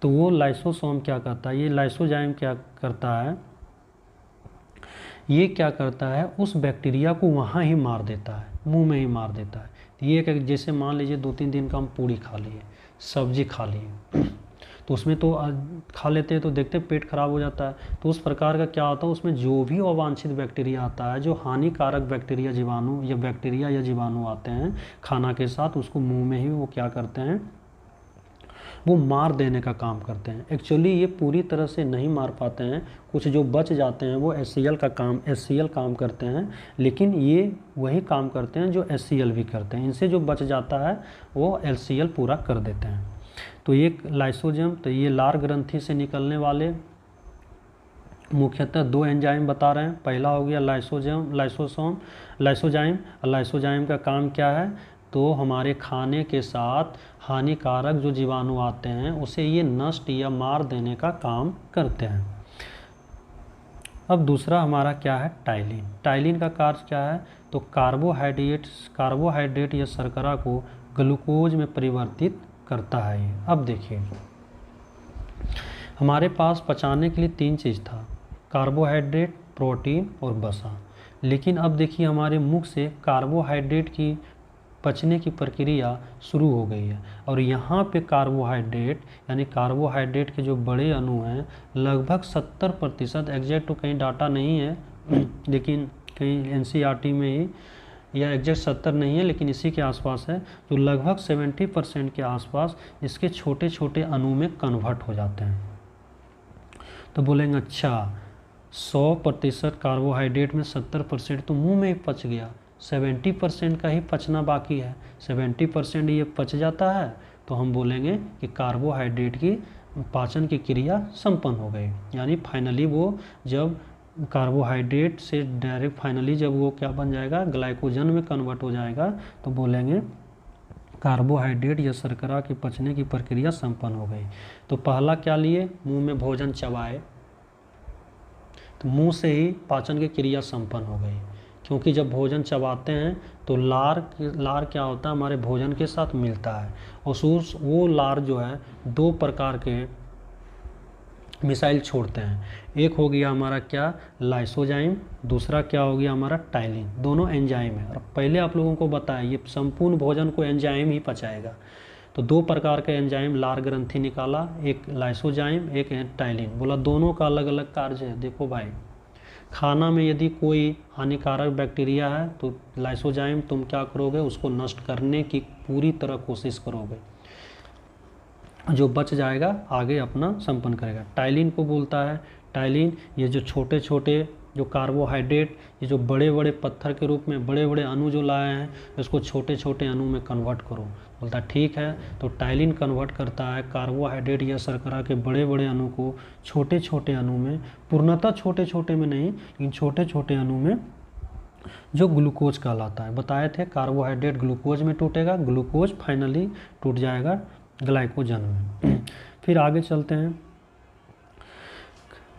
तो वो लाइसोसोम क्या करता है, ये लाइसोजाइम क्या करता है, ये क्या करता है उस बैक्टीरिया को वहाँ ही मार देता है, मुंह में ही मार देता है। तो ये जैसे मान लीजिए 2-3 दिन का हम पूड़ी खा लिए, सब्जी खा लिए, तो उसमें तो खा लेते हैं तो देखते हैं पेट खराब हो जाता है। तो उस प्रकार का क्या होता है, उसमें जो भी अवांछित बैक्टीरिया आता है, जो हानिकारक बैक्टीरिया जीवाणु या बैक्टीरिया या जीवाणु आते हैं खाना के साथ, उसको मुंह में ही वो क्या करते हैं, वो मार देने का काम करते हैं। एक्चुअली ये पूरी तरह से नहीं मार पाते हैं, कुछ जो बच जाते हैं वो HCl काम करते हैं, लेकिन ये वही काम करते हैं जो HCl भी करते हैं। इनसे जो बच जाता है वो LCl पूरा कर देते हैं। तो ये लाइसोजोम, तो ये लार ग्रंथि से निकलने वाले मुख्यतः 2 एंजाइम बता रहे हैं। पहला हो गया लाइसोजाइम। लाइसोजाइम का काम क्या है, तो हमारे खाने के साथ हानिकारक जो जीवाणु आते हैं उसे ये नष्ट या मार देने का काम करते हैं। अब दूसरा हमारा क्या है, टाइलिन। टाइलिन का कार्य क्या है, तो कार्बोहाइड्रेट या शर्करा को ग्लूकोज में परिवर्तित करता है ये। अब देखिए हमारे पास पचाने के लिए 3 चीज़ था, कार्बोहाइड्रेट, प्रोटीन और वसा। लेकिन अब देखिए हमारे मुख से कार्बोहाइड्रेट की पचने की प्रक्रिया शुरू हो गई है, और यहाँ पे कार्बोहाइड्रेट यानी कार्बोहाइड्रेट के जो बड़े अणु हैं लगभग 70%, एग्जैक्ट तो कहीं डाटा नहीं है लेकिन कहीं NCERT में ही, या एग्जैक्ट 70 नहीं है लेकिन इसी के आसपास है, तो लगभग 70% के आसपास इसके छोटे छोटे अणु में कन्वर्ट हो जाते हैं। तो बोलेंगे अच्छा 100% कार्बोहाइड्रेट में 70% तो मुंह में ही पच गया, 70% का ही पचना बाकी है। 70% ये पच जाता है तो हम बोलेंगे कि कार्बोहाइड्रेट की पाचन की क्रिया संपन्न हो गई। यानी फाइनली वो जब कार्बोहाइड्रेट से डायरेक्ट फाइनली जब वो क्या बन जाएगा, ग्लाइकोजन में कन्वर्ट हो जाएगा, तो बोलेंगे कार्बोहाइड्रेट या शर्करा की पचने की प्रक्रिया संपन्न हो गई। तो पहला क्या लिए, मुंह में भोजन चबाए, तो मुंह से ही पाचन की क्रिया संपन्न हो गई, क्योंकि जब भोजन चबाते हैं तो लार क्या होता है, हमारे भोजन के साथ मिलता है, और वो लार जो है 2 प्रकार के मिसाइल छोड़ते हैं। एक हो गया हमारा क्या, लाइसोजाइम, दूसरा क्या हो गया हमारा टाइलिन। दोनों एंजाइम है, और पहले आप लोगों को बताया ये संपूर्ण भोजन को एंजाइम ही पचाएगा। तो 2 प्रकार के एंजाइम लार ग्रंथि निकाला, एक लाइसोजाइम एक टाइलिन, बोला दोनों का अलग अलग कार्य है। देखो भाई, खाना में यदि कोई हानिकारक बैक्टीरिया है तो लाइसोजाइम तुम क्या करोगे, उसको नष्ट करने की पूरी तरह कोशिश करोगे, जो बच जाएगा आगे अपना संपन्न करेगा। टाइलिन को बोलता है, टाइलिन ये जो छोटे छोटे जो कार्बोहाइड्रेट, ये जो बड़े बड़े पत्थर के रूप में बड़े बड़े अणु जो लाए हैं, इसको छोटे छोटे अणु में कन्वर्ट करो। बोलता है ठीक है, तो टाइलिन कन्वर्ट करता है कार्बोहाइड्रेट या शर्करा के बड़े बड़े अणु को छोटे छोटे अणु में, पूर्णतः छोटे छोटे में नहीं लेकिन छोटे छोटे अणु में, जो ग्लूकोज कहलाता है। बताए थे कार्बोहाइड्रेट ग्लूकोज में टूटेगा, ग्लूकोज फाइनली टूट जाएगा ग्लाइकोजन में। फिर आगे चलते हैं,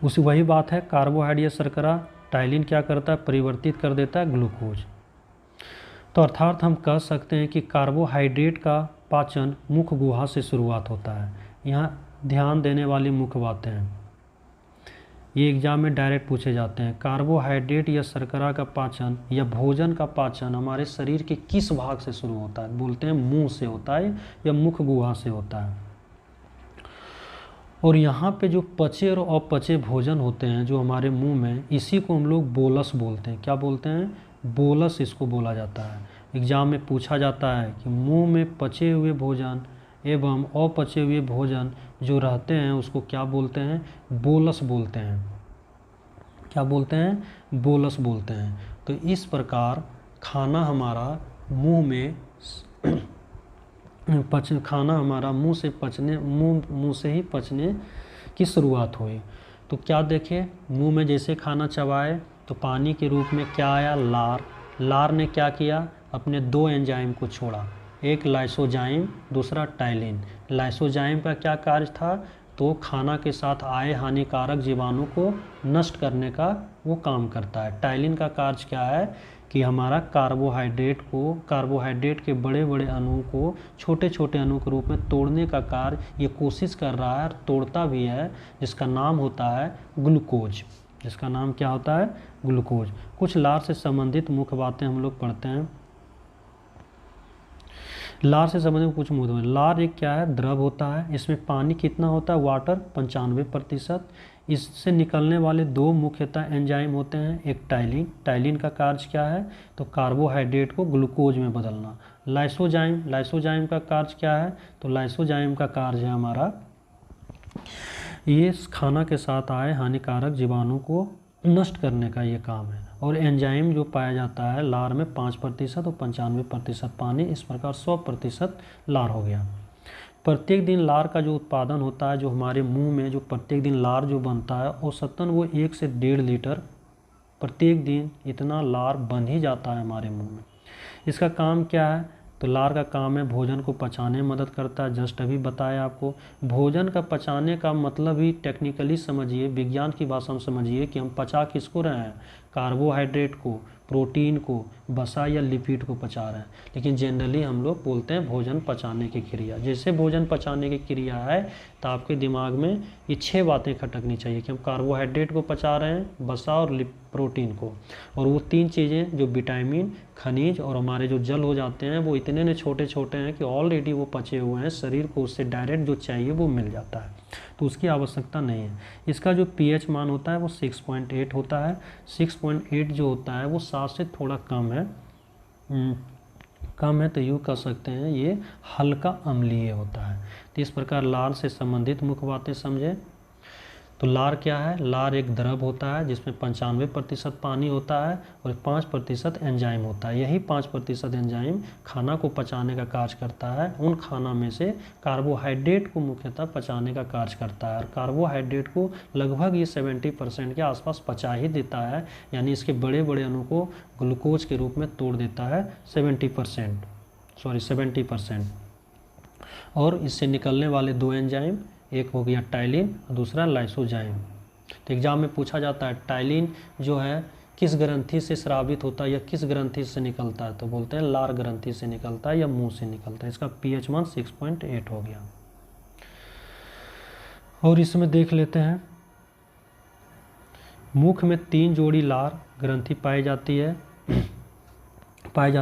उसी वही बात है, कार्बोहाइड्रेट शर्करा टाइलिन क्या करता है, परिवर्तित कर देता है ग्लूकोज। तो अर्थात हम कह सकते हैं कि कार्बोहाइड्रेट का पाचन मुख गुहा से शुरुआत होता है। यहाँ ध्यान देने वाली मुख्य बातें हैं, ये एग्जाम में डायरेक्ट पूछे जाते हैं। कार्बोहाइड्रेट या शर्करा का पाचन या भोजन का पाचन हमारे शरीर के किस भाग से शुरू होता है, बोलते हैं मुंह से होता है या मुख गुहा से होता है। और यहाँ पे जो पचे और अपचे भोजन होते हैं जो हमारे मुंह में, इसी को हम लोग बोलस बोलते हैं। क्या बोलते हैं, बोलस इसको बोला जाता है। एग्जाम में पूछा जाता है कि मुंह में पचे हुए भोजन एवं अपचे हुए भोजन जो रहते हैं उसको क्या बोलते हैं, बोलस बोलते हैं। क्या बोलते हैं, बोलस बोलते हैं। तो इस प्रकार खाना हमारा मुंह में खाना हमारा मुंह से ही पचने की शुरुआत हुई। तो क्या देखें, मुंह में जैसे खाना चबाए तो पानी के रूप में क्या आया, लार ने क्या किया, अपने 2 एंजाइम को छोड़ा, एक लाइसोजाइम दूसरा टाइलिन। लाइसोजाइम का क्या कार्य था, तो खाना के साथ आए हानिकारक जीवाणु को नष्ट करने का वो काम करता है। टाइलिन का कार्य क्या है कि हमारा कार्बोहाइड्रेट के बड़े बड़े अणु को छोटे छोटे अणु के रूप में तोड़ने का कार्य ये कोशिश कर रहा है और तोड़ता भी है, जिसका नाम होता है ग्लूकोज। जिसका नाम क्या होता है, ग्लूकोज। कुछ लार से संबंधित मुख्य बातें हम लोग पढ़ते हैं। लार से संबंधित कुछ मुद्दे। लार एक क्या है, द्रव होता है, इसमें पानी कितना होता है, वाटर 95%। इससे निकलने वाले दो मुख्यतः एंजाइम होते हैं, एक टाइलिन। टाइलिन का कार्य क्या है, तो कार्बोहाइड्रेट को ग्लूकोज में बदलना। लाइसोजाइम, लाइसोजाइम का कार्य क्या है, तो लाइसोजाइम का कार्य है हमारा ये खाना के साथ आए हानिकारक जीवाणु को नष्ट करने का ये काम है। और एंजाइम जो पाया जाता है लार में 5% और 95% पानी, इस प्रकार 100% लार हो गया। प्रत्येक दिन लार का जो उत्पादन होता है, जो हमारे मुंह में जो प्रत्येक दिन लार जो बनता है, औसतन वो 1 से 1.5 लीटर प्रत्येक दिन इतना लार बन ही जाता है हमारे मुंह में। इसका काम क्या है, तो लार का काम है भोजन को पचाने में मदद करता है। जस्ट अभी बताया आपको, भोजन का पचाने का मतलब ही टेक्निकली समझिए, विज्ञान की भाषा में समझिए कि हम पचा किसको रहे हैं, कार्बोहाइड्रेट को, प्रोटीन को, वसा या लिपिड को पचा रहे हैं। लेकिन जनरली हम लोग बोलते हैं भोजन पचाने की क्रिया। जैसे भोजन पचाने की क्रिया है तो आपके दिमाग में ये 6 बातें खटकनी चाहिए कि हम कार्बोहाइड्रेट को पचा रहे हैं, वसा और प्रोटीन को, और वो 3 चीज़ें जो विटामिन, खनिज और हमारे जो जल हो जाते हैं वो इतने छोटे छोटे हैं कि ऑलरेडी वो पचे हुए हैं, शरीर को उससे डायरेक्ट जो चाहिए वो मिल जाता है, तो उसकी आवश्यकता नहीं है। इसका जो पीएच मान होता है वो 6.8 होता है। 6.8 जो होता है वो 7 से थोड़ा कम है, कम है तो यूँ कह सकते हैं ये हल्का अम्लीय होता है। तो इस प्रकार लार से संबंधित मुख्य बातें समझे। तो लार क्या है, लार एक द्रव होता है जिसमें 95% पानी होता है और 5% एंजाइम होता है। यही 5% एंजाइम खाना को पचाने का कार्य करता है। उन खाना में से कार्बोहाइड्रेट को मुख्यतः पचाने का कार्य करता है, और कार्बोहाइड्रेट को लगभग ये 70% के आसपास पचा ही देता है, यानी इसके बड़े बड़े अणु को ग्लूकोज के रूप में तोड़ देता है 70%। और इससे निकलने वाले 2 एंजाइम, एक हो गया टाइलिन और दूसरा लाइसोजाइम। तो एग्जाम में पूछा जाता है टाइलिन जो है किस ग्रंथि से स्रावित होता है या किस ग्रंथि से निकलता है, तो बोलते हैं लार ग्रंथि से निकलता है या मुंह से निकलता है। इसका पीएच मान 6.8 हो गया। और इसमें देख लेते हैं, मुख में 3 जोड़ी लार ग्रंथि पाई जाती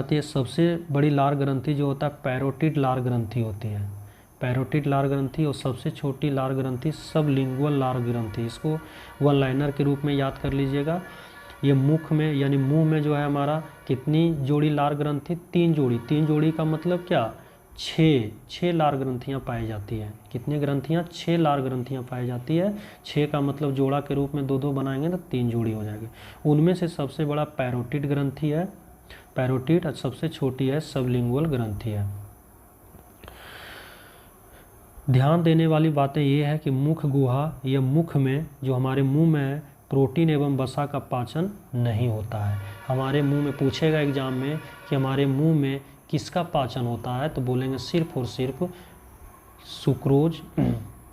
है। सबसे बड़ी लार ग्रंथि जो होता है पैरोटिड लार ग्रंथि होती है, पैरोटिड लार ग्रंथि, और सबसे छोटी लार ग्रंथि सबलिंगुअल लार ग्रंथि। इसको वन लाइनर के रूप में याद कर लीजिएगा। ये मुख में यानी मुंह में जो है हमारा कितनी जोड़ी लार ग्रंथि, 3 जोड़ी। 3 जोड़ी का मतलब क्या, 6 लार ग्रंथियाँ पाई जाती है। कितनी ग्रंथियाँ, 6 लार ग्रंथियाँ पाई जाती है। 6 का मतलब जोड़ा के रूप में 2-2 बनाएंगे तो 3 जोड़ी हो जाएगी। उनमें से सबसे बड़ा पैरोटिड ग्रंथि है, पैरोटिड, और सबसे छोटी है सबलिंगुअल ग्रंथि है। ध्यान देने वाली बातें ये है कि मुख गुहा या मुख में जो हमारे मुंह में है, प्रोटीन एवं वसा का पाचन नहीं होता है। हमारे मुंह में पूछेगा एग्जाम में कि हमारे मुंह में किसका पाचन होता है, तो बोलेंगे सिर्फ और सिर्फ सुक्रोज,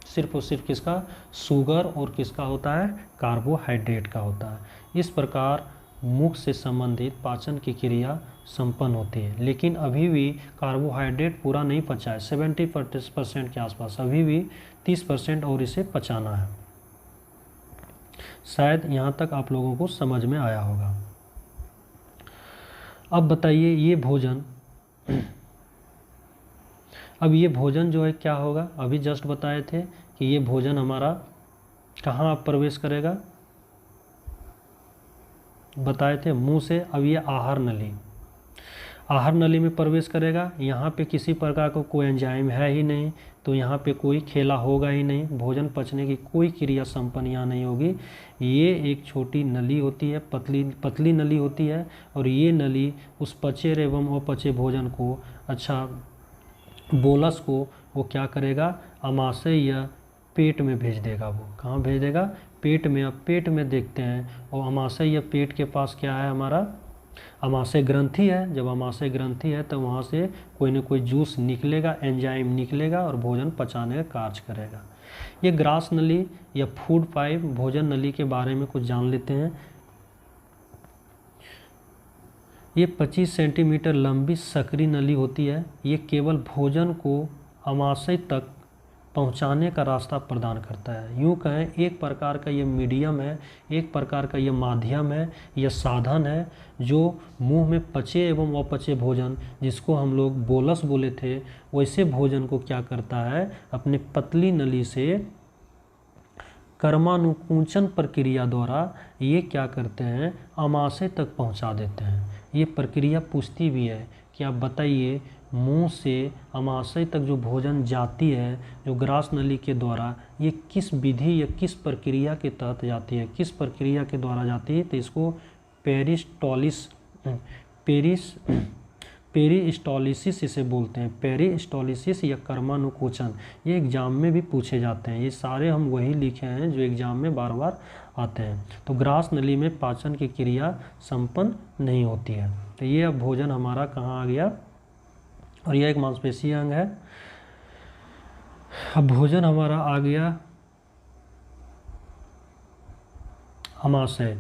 सिर्फ और सिर्फ किसका, शुगर, और किसका होता है, कार्बोहाइड्रेट का होता है। इस प्रकार मुख से संबंधित पाचन की क्रिया संपन्न होती है। लेकिन अभी भी कार्बोहाइड्रेट पूरा नहीं पचा है, 70% के आसपास, अभी भी 30% और इसे पचाना है। शायद यहाँ तक आप लोगों को समझ में आया होगा। अब बताइए ये भोजन, अब ये भोजन जो है क्या होगा, अभी जस्ट बताए थे कि ये भोजन हमारा कहाँ प्रवेश करेगा, बताए थे मुंह से। अब ये आहार नली, आहार नली में प्रवेश करेगा। यहाँ पे किसी प्रकार का कोई एंजाइम है ही नहीं, तो यहाँ पे कोई खेला होगा ही नहीं, भोजन पचने की कोई क्रिया संपन्न यहाँ नहीं होगी। ये एक छोटी नली होती है, पतली नली होती है, और ये नली उस पचे एवं अपचे भोजन को, अच्छा बोलस को वो क्या करेगा, आमाशय या पेट में भेज देगा। वो कहाँ भेज देगा, पेट में। अब पेट में देखते हैं, और आमाशय या पेट के पास क्या है हमारा, आमाशय ग्रंथि है। जब आमाशय ग्रंथि है तो वहाँ से कोई ना कोई जूस निकलेगा, एंजाइम निकलेगा और भोजन पचाने का कार्य करेगा। ये ग्रास नली या फूड पाइप भोजन नली के बारे में कुछ जान लेते हैं। ये 25 सेंटीमीटर लंबी सक्रिय नली होती है। ये केवल भोजन को आमाशय तक पहुंचाने का रास्ता प्रदान करता है। यूँ कहें एक प्रकार का ये मीडियम है, एक प्रकार का ये माध्यम है, यह साधन है जो मुंह में पचे एवं अपचे भोजन, जिसको हम लोग बोलस बोले थे, वैसे भोजन को क्या करता है, अपने पतली नली से कर्मानुकुंचन प्रक्रिया द्वारा ये क्या करते हैं, आमाशय तक पहुंचा देते हैं। ये प्रक्रिया पूछती भी है कि आप बताइए मुंह से आमाशय तक जो भोजन जाती है, जो ग्रास नली के द्वारा, ये किस विधि या किस प्रक्रिया के तहत जाती है, किस प्रक्रिया के द्वारा जाती है। तो इसको पेरिस्टोलिसिस इसे बोलते हैं, पेरिस्टोलिसिस या कर्मानुकोचन। ये एग्जाम में भी पूछे जाते हैं, ये सारे हम वही लिखे हैं जो एग्जाम में बार बार आते हैं। तो ग्रास नली में पाचन की क्रिया संपन्न नहीं होती है। तो ये अब भोजन हमारा कहाँ आ गया, और यह एक मांसपेशीय अंग है। अब भोजन हमारा आ गया आमाशय।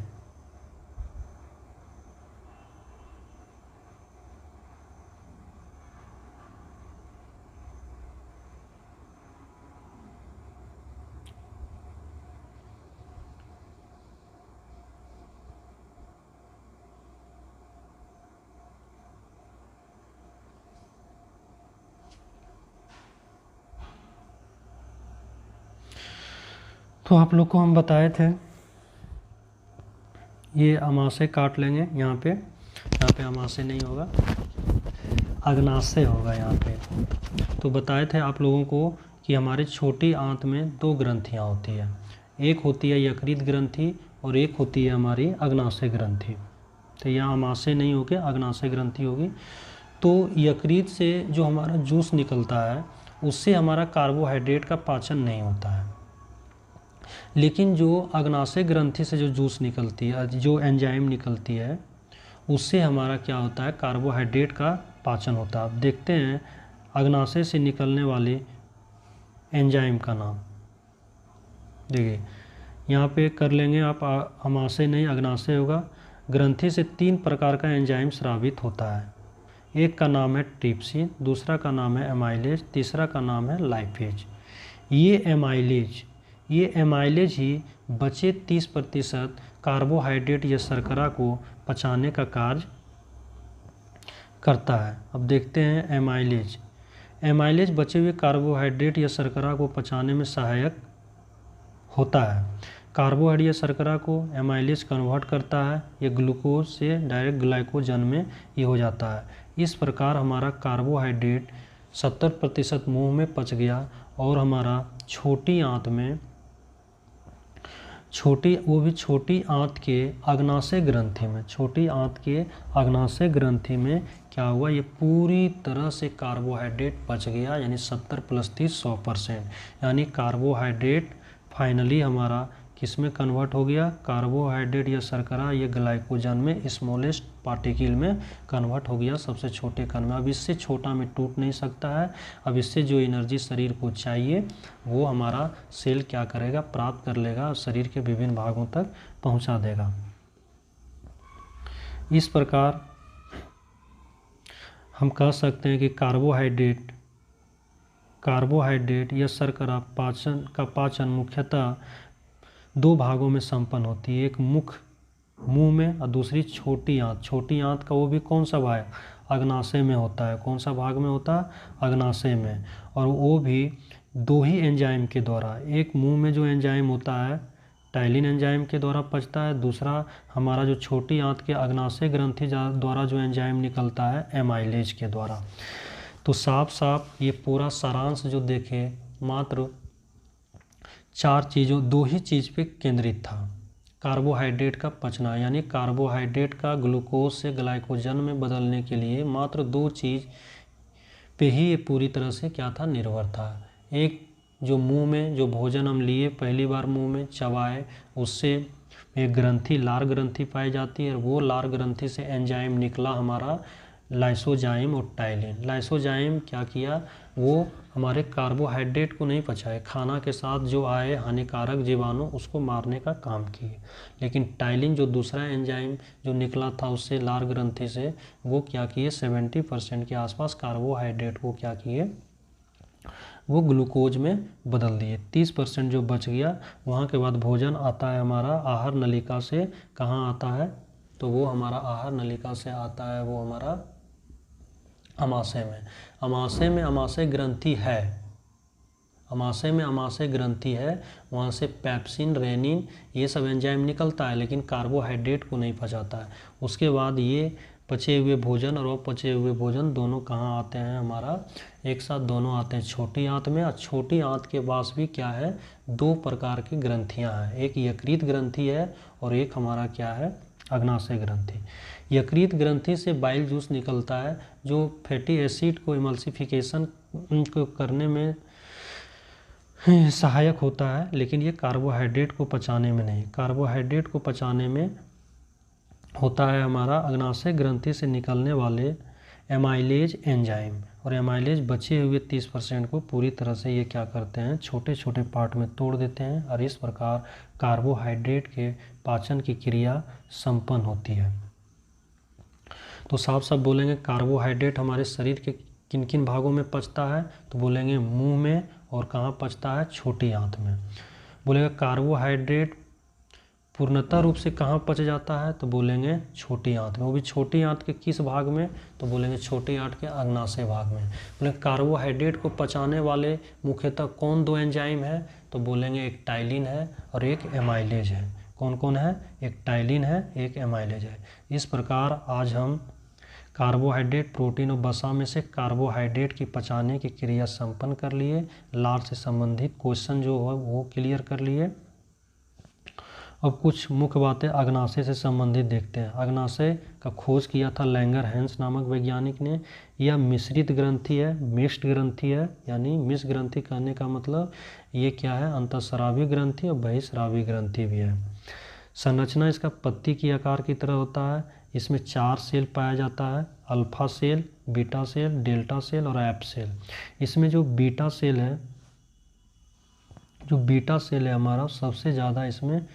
तो आप लोग को हम बताए थे, ये अमाशय काट लेंगे यहाँ पे अमाशय नहीं होगा, अग्नाशय होगा यहाँ पे। तो बताए थे आप लोगों को कि हमारे छोटी आंत में दो ग्रंथियाँ होती है, एक होती है यकृत ग्रंथि और एक होती है हमारी अग्नाशय ग्रंथि। तो यहाँ अमाशय नहीं होके अग्नाशय ग्रंथि होगी। तो यकृत से जो हमारा जूस निकलता है उससे हमारा कार्बोहाइड्रेट का पाचन नहीं होता है, लेकिन जो अग्नाशय ग्रंथि से जो जूस निकलती है, जो एंजाइम निकलती है, उससे हमारा क्या होता है, कार्बोहाइड्रेट का पाचन होता है। अब देखते हैं अग्नाशय से निकलने वाली एंजाइम का नाम। देखिए यहाँ पे कर लेंगे आप, अमाशय नहीं अग्नाशय होगा। ग्रंथि से 3 प्रकार का एंजाइम स्रावित होता है। एक का नाम है ट्रिप्सिन, दूसरा का नाम है एमाइलेज, तीसरा का नाम है लाइपेज। ये एमाइलेज ही बचे 30% कार्बोहाइड्रेट या शर्करा को पचाने का कार्य करता है। अब देखते हैं एमाइलेज बचे हुए कार्बोहाइड्रेट या शर्करा को पचाने में सहायक होता है। कार्बोहाइड्रेट या शर्करा को एमाइलेज कन्वर्ट करता है, ये ग्लूकोज से डायरेक्ट ग्लाइकोजन में ये हो जाता है। इस प्रकार हमारा कार्बोहाइड्रेट 70% मुँह में पच गया और हमारा छोटी आंत में, वो भी छोटी आंत के अग्नाशय ग्रंथि में, छोटी आंत के अग्नाशय ग्रंथि में क्या हुआ, ये पूरी तरह से कार्बोहाइड्रेट पच गया, यानी 70 + 30 100%। यानी कार्बोहाइड्रेट फाइनली हमारा किस में कन्वर्ट हो गया, कार्बोहाइड्रेट या शर्करा ये ग्लाइकोजन में स्मॉलेस्ट पार्टिकल में कन्वर्ट हो गया, सबसे छोटे कण में। अब इससे छोटा में टूट नहीं सकता है। अब इससे जो एनर्जी शरीर को चाहिए वो हमारा सेल क्या करेगा, प्राप्त कर लेगा और शरीर के विभिन्न भागों तक पहुंचा देगा। इस प्रकार हम कह सकते हैं कि कार्बोहाइड्रेट या शर्करा पाचन मुख्यतः 2 भागों में संपन्न होती है, एक मुंह में और दूसरी छोटी आंत का वो भी कौन सा भाग, अग्नाशय में होता है। कौन सा भाग में होता है, अग्नाशय में। और वो भी 2 ही एंजाइम के द्वारा, एक मुंह में जो एंजाइम होता है टाइलिन एंजाइम के द्वारा पचता है, दूसरा हमारा जो छोटी आंत के अग्नाशय ग्रंथि द्वारा जो एंजाइम निकलता है एमाइलेज के द्वारा। तो साफ ये पूरा सारांश जो देखे मात्र 2 ही चीज़ पे केंद्रित था। कार्बोहाइड्रेट का पचना, यानी कार्बोहाइड्रेट का ग्लूकोज से ग्लाइकोजन में बदलने के लिए मात्र 2 चीज़ पे ही ये पूरी तरह से क्या था, निर्भर था। एक जो मुंह में जो भोजन हम लिए, पहली बार मुंह में चबाए, उससे एक ग्रंथि लार ग्रंथि पाई जाती है और वो लार ग्रंथि से एंजाइम निकला हमारा लाइसोजाइम और टाइलिन। लाइसोजाइम क्या किया, वो हमारे कार्बोहाइड्रेट को नहीं पचाए, खाना के साथ जो आए हानिकारक जीवाणु उसको मारने का काम किए। लेकिन टाइलिन जो दूसरा एंजाइम जो निकला था उससे लार ग्रंथि से, वो क्या किए 70% के आसपास कार्बोहाइड्रेट को क्या किए, वो ग्लूकोज में बदल दिए। 30% जो बच गया, वहाँ के बाद भोजन आता है हमारा आहार नलिका से। कहाँ आता है? तो वो हमारा आहार नलिका से आता है वो हमारा अमाशय में। अमाशय ग्रंथि है, अमाशय में अमाशय ग्रंथि है, वहाँ से पेप्सिन, रेनिन ये सब एंजाइम निकलता है, लेकिन कार्बोहाइड्रेट को नहीं पचाता है। उसके बाद ये पचे हुए भोजन और अपचे हुए भोजन दोनों कहाँ आते हैं हमारा? एक साथ दोनों आते हैं छोटी आंत में। और छोटी आंत के पास भी क्या है? 2 प्रकार की ग्रंथियाँ हैं, एक यकृत ग्रंथि है और एक हमारा क्या है? अग्नाशय ग्रंथि। यकृत ग्रंथि से बाइल जूस निकलता है, जो फैटी एसिड को इमल्सिफिकेशन को करने में सहायक होता है, लेकिन ये कार्बोहाइड्रेट को पचाने में नहीं। कार्बोहाइड्रेट को पचाने में होता है हमारा अग्नाशय ग्रंथि से निकलने वाले एमाइलेज एंजाइम। और एमाइलेज बचे हुए 30% को पूरी तरह से ये क्या करते हैं? छोटे छोटे पार्ट में तोड़ देते हैं, और इस प्रकार कार्बोहाइड्रेट के पाचन की क्रिया संपन्न होती है। तो साफ साफ बोलेंगे कार्बोहाइड्रेट हमारे शरीर के किन किन भागों में पचता है? तो बोलेंगे मुंह में, और कहाँ पचता है? छोटी आंत में। बोलेगा कार्बोहाइड्रेट पूर्णतः रूप से कहाँ पच जाता है? तो बोलेंगे छोटी आंत में। वो भी छोटी आंत के किस भाग में? तो बोलेंगे छोटी आंत के अग्नाशय भाग में। बोलेंगे कार्बोहाइड्रेट को पचाने वाले मुख्यतः कौन 2 एंजाइम है? तो बोलेंगे एक टाइलिन है और एक एमाइलेज है। कौन कौन है? एक टाइलिन है, एक एमाइलेज है। इस प्रकार आज हम कार्बोहाइड्रेट, प्रोटीन और वसा में से कार्बोहाइड्रेट की पचाने की क्रिया संपन्न कर लिए। लार से संबंधित क्वेश्चन जो है वो क्लियर कर लिए। अब कुछ मुख्य बातें अग्नाशय से संबंधित देखते हैं। अग्नाशय का खोज किया था लैंगरहैंस नामक वैज्ञानिक ने। यह मिश्रित ग्रंथि है, मिक्स्ड ग्रंथि है, यानी मिश्र ग्रंथि कहने का मतलब ये क्या है? अंतःस्रावी ग्रंथि और बहिःस्रावी ग्रंथि भी है। संरचना इसका पत्ती की आकार की तरह होता है। इसमें 4 सेल पाया जाता है, alpha cell, beta cell, delta cell और एप सेल। इसमें जो बीटा सेल है हमारा, सबसे ज़्यादा इसमें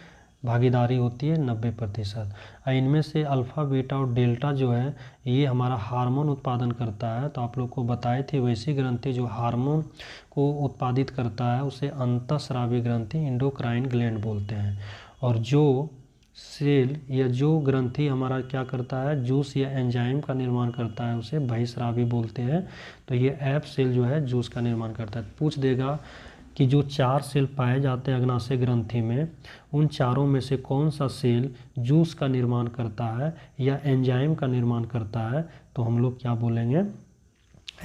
भागीदारी होती है 90%। इनमें से अल्फ़ा, बीटा और डेल्टा जो है ये हमारा हार्मोन उत्पादन करता है। तो आप लोग को बताए थे वैसी ग्रंथि जो हार्मोन को उत्पादित करता है उसे अंतःस्रावी ग्रंथि, एंडोक्राइन ग्लैंड बोलते हैं। और जो सेल या जो ग्रंथि हमारा क्या करता है? जूस या एंजाइम का निर्माण करता है, उसे बहिःस्रावी बोलते हैं। तो ये एप सेल जो है जूस का निर्माण करता है। पूछ देगा कि जो 4 सेल पाए जाते हैं अग्नाशय ग्रंथि में, उन चारों में से कौन सा सेल जूस का निर्माण करता है या एंजाइम का निर्माण करता है? तो हम लोग क्या बोलेंगे?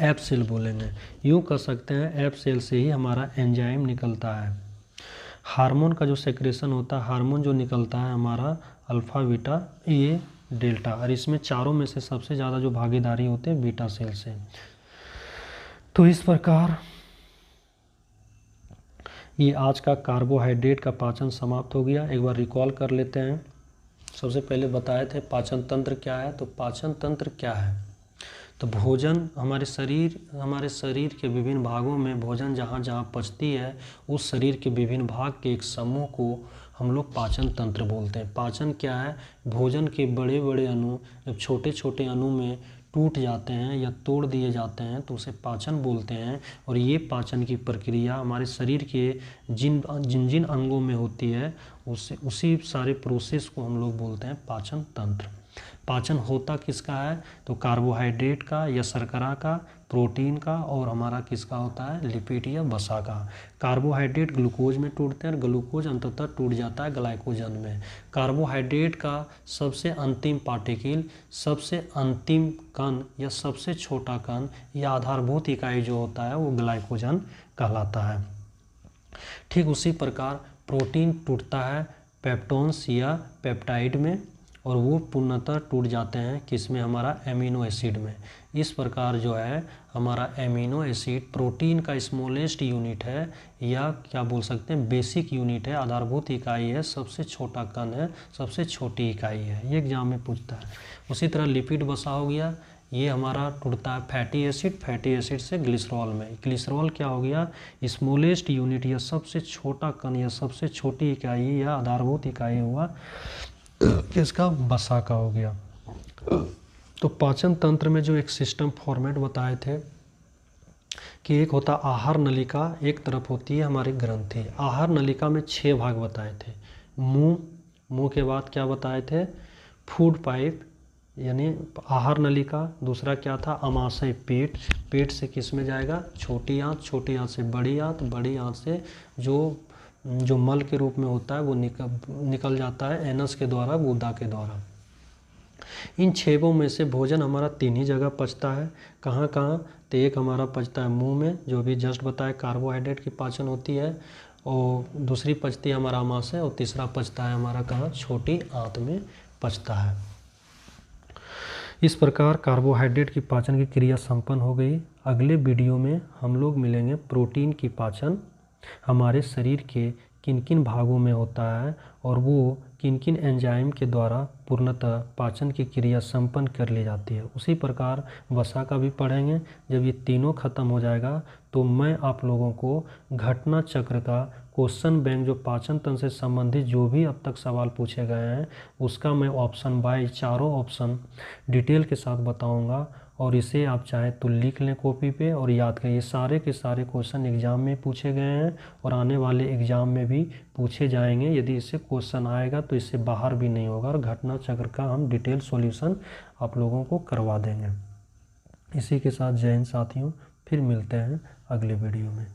एप सेल बोलेंगे। यूँ कह सकते हैं एप सेल से ही हमारा एंजाइम निकलता है। हार्मोन का जो सेक्रेशन होता है, हार्मोन जो निकलता है हमारा अल्फ़ा, बीटा, ये डेल्टा, और इसमें चारों में से सबसे ज़्यादा जो भागीदारी होते हैं बीटा सेल से। तो इस प्रकार ये आज का कार्बोहाइड्रेट का पाचन समाप्त हो गया। एक बार रिकॉल कर लेते हैं। सबसे पहले बताए थे पाचन तंत्र क्या है। तो पाचन तंत्र क्या है? तो भोजन हमारे शरीर के विभिन्न भागों में भोजन जहाँ जहाँ पचती है, उस शरीर के विभिन्न भाग के एक समूह को हम लोग पाचन तंत्र बोलते हैं। पाचन क्या है? भोजन के बड़े बड़े अणु जब छोटे छोटे अणु में टूट जाते हैं या तोड़ दिए जाते हैं तो उसे पाचन बोलते हैं। और ये पाचन की प्रक्रिया हमारे शरीर के जिन जिन जिन अंगों में होती है उसी सारे प्रोसेस को हम लोग बोलते हैं पाचन तंत्र। पाचन होता किसका है? तो कार्बोहाइड्रेट का या शर्करा का, प्रोटीन का, और हमारा किसका होता है? लिपिड या वसा का। कार्बोहाइड्रेट ग्लूकोज में टूटते हैं और ग्लूकोज अंततः टूट जाता है ग्लाइकोजन में। कार्बोहाइड्रेट का सबसे अंतिम पार्टिकल, सबसे अंतिम कण या सबसे छोटा कण या आधारभूत इकाई जो होता है वो ग्लाइकोजन कहलाता है। ठीक उसी प्रकार प्रोटीन टूटता है पेप्टोन्स या पेप्टाइड में, और वो पूर्णतः टूट जाते हैं किसमें? हमारा एमिनो एसिड में। इस प्रकार जो है हमारा एमिनो एसिड प्रोटीन का स्मॉलेस्ट यूनिट है, या क्या बोल सकते हैं बेसिक यूनिट है, आधारभूत इकाई है, सबसे छोटा कण है, सबसे छोटी इकाई है। ये एग्जाम में पूछता है। उसी तरह लिपिड वसा हो गया, ये हमारा टूटता है फैटी एसिड से ग्लिसरॉल में। ग्लिसरॉल क्या हो गया? स्मॉलेस्ट यूनिट या सबसे छोटा कण या सबसे छोटी इकाई या आधारभूत इकाई हुआ किसका? वसा का हो गया। तो पाचन तंत्र में जो एक सिस्टम फॉर्मेट बताए थे कि एक होता आहार नलिका, एक तरफ होती है हमारी ग्रंथि। आहार नलिका में 6 भाग बताए थे। मुंह, मुंह के बाद क्या बताए थे? फूड पाइप यानी आहार नलिका। दूसरा क्या था? अमाशय पेट, पेट से किस में जाएगा? छोटी आंत, छोटी आंत से बड़ी आंत, बड़ी आंत से जो मल के रूप में होता है वो निकल जाता है एनस के द्वारा, गुदा के द्वारा। इन 6 में से भोजन हमारा 3 ही जगह पचता है। कहाँ कहाँ? तो एक हमारा पचता है मुंह में, जो भी जस्ट बताया कार्बोहाइड्रेट की पाचन होती है, और दूसरी पचती है हमारा आमाशय, और तीसरा पचता है हमारा कहाँ? छोटी आंत में पचता है। इस प्रकार कार्बोहाइड्रेट की पाचन की क्रिया संपन्न हो गई। अगले वीडियो में हम लोग मिलेंगे प्रोटीन की पाचन, हमारे शरीर के किन किन भागों में होता है और वो किन किन एंजाइम के द्वारा पूर्णतः पाचन की क्रिया संपन्न कर ली जाती है। उसी प्रकार वसा का भी पढ़ेंगे। जब ये तीनों खत्म हो जाएगा तो मैं आप लोगों को घटना चक्र का क्वेश्चन बैंक, जो पाचन तंत्र से संबंधित जो भी अब तक सवाल पूछे गए हैं, उसका मैं ऑप्शन बाय चारों ऑप्शन डिटेल के साथ बताऊंगा। और इसे आप चाहे तो लिख लें कॉपी पे और याद करें। ये सारे के सारे क्वेश्चन एग्जाम में पूछे गए हैं और आने वाले एग्जाम में भी पूछे जाएंगे। यदि इससे क्वेश्चन आएगा तो इससे बाहर भी नहीं होगा, और घटना चक्र का हम डिटेल सॉल्यूशन आप लोगों को करवा देंगे। इसी के साथ जय हिंद साथियों, फिर मिलते हैं अगले वीडियो में।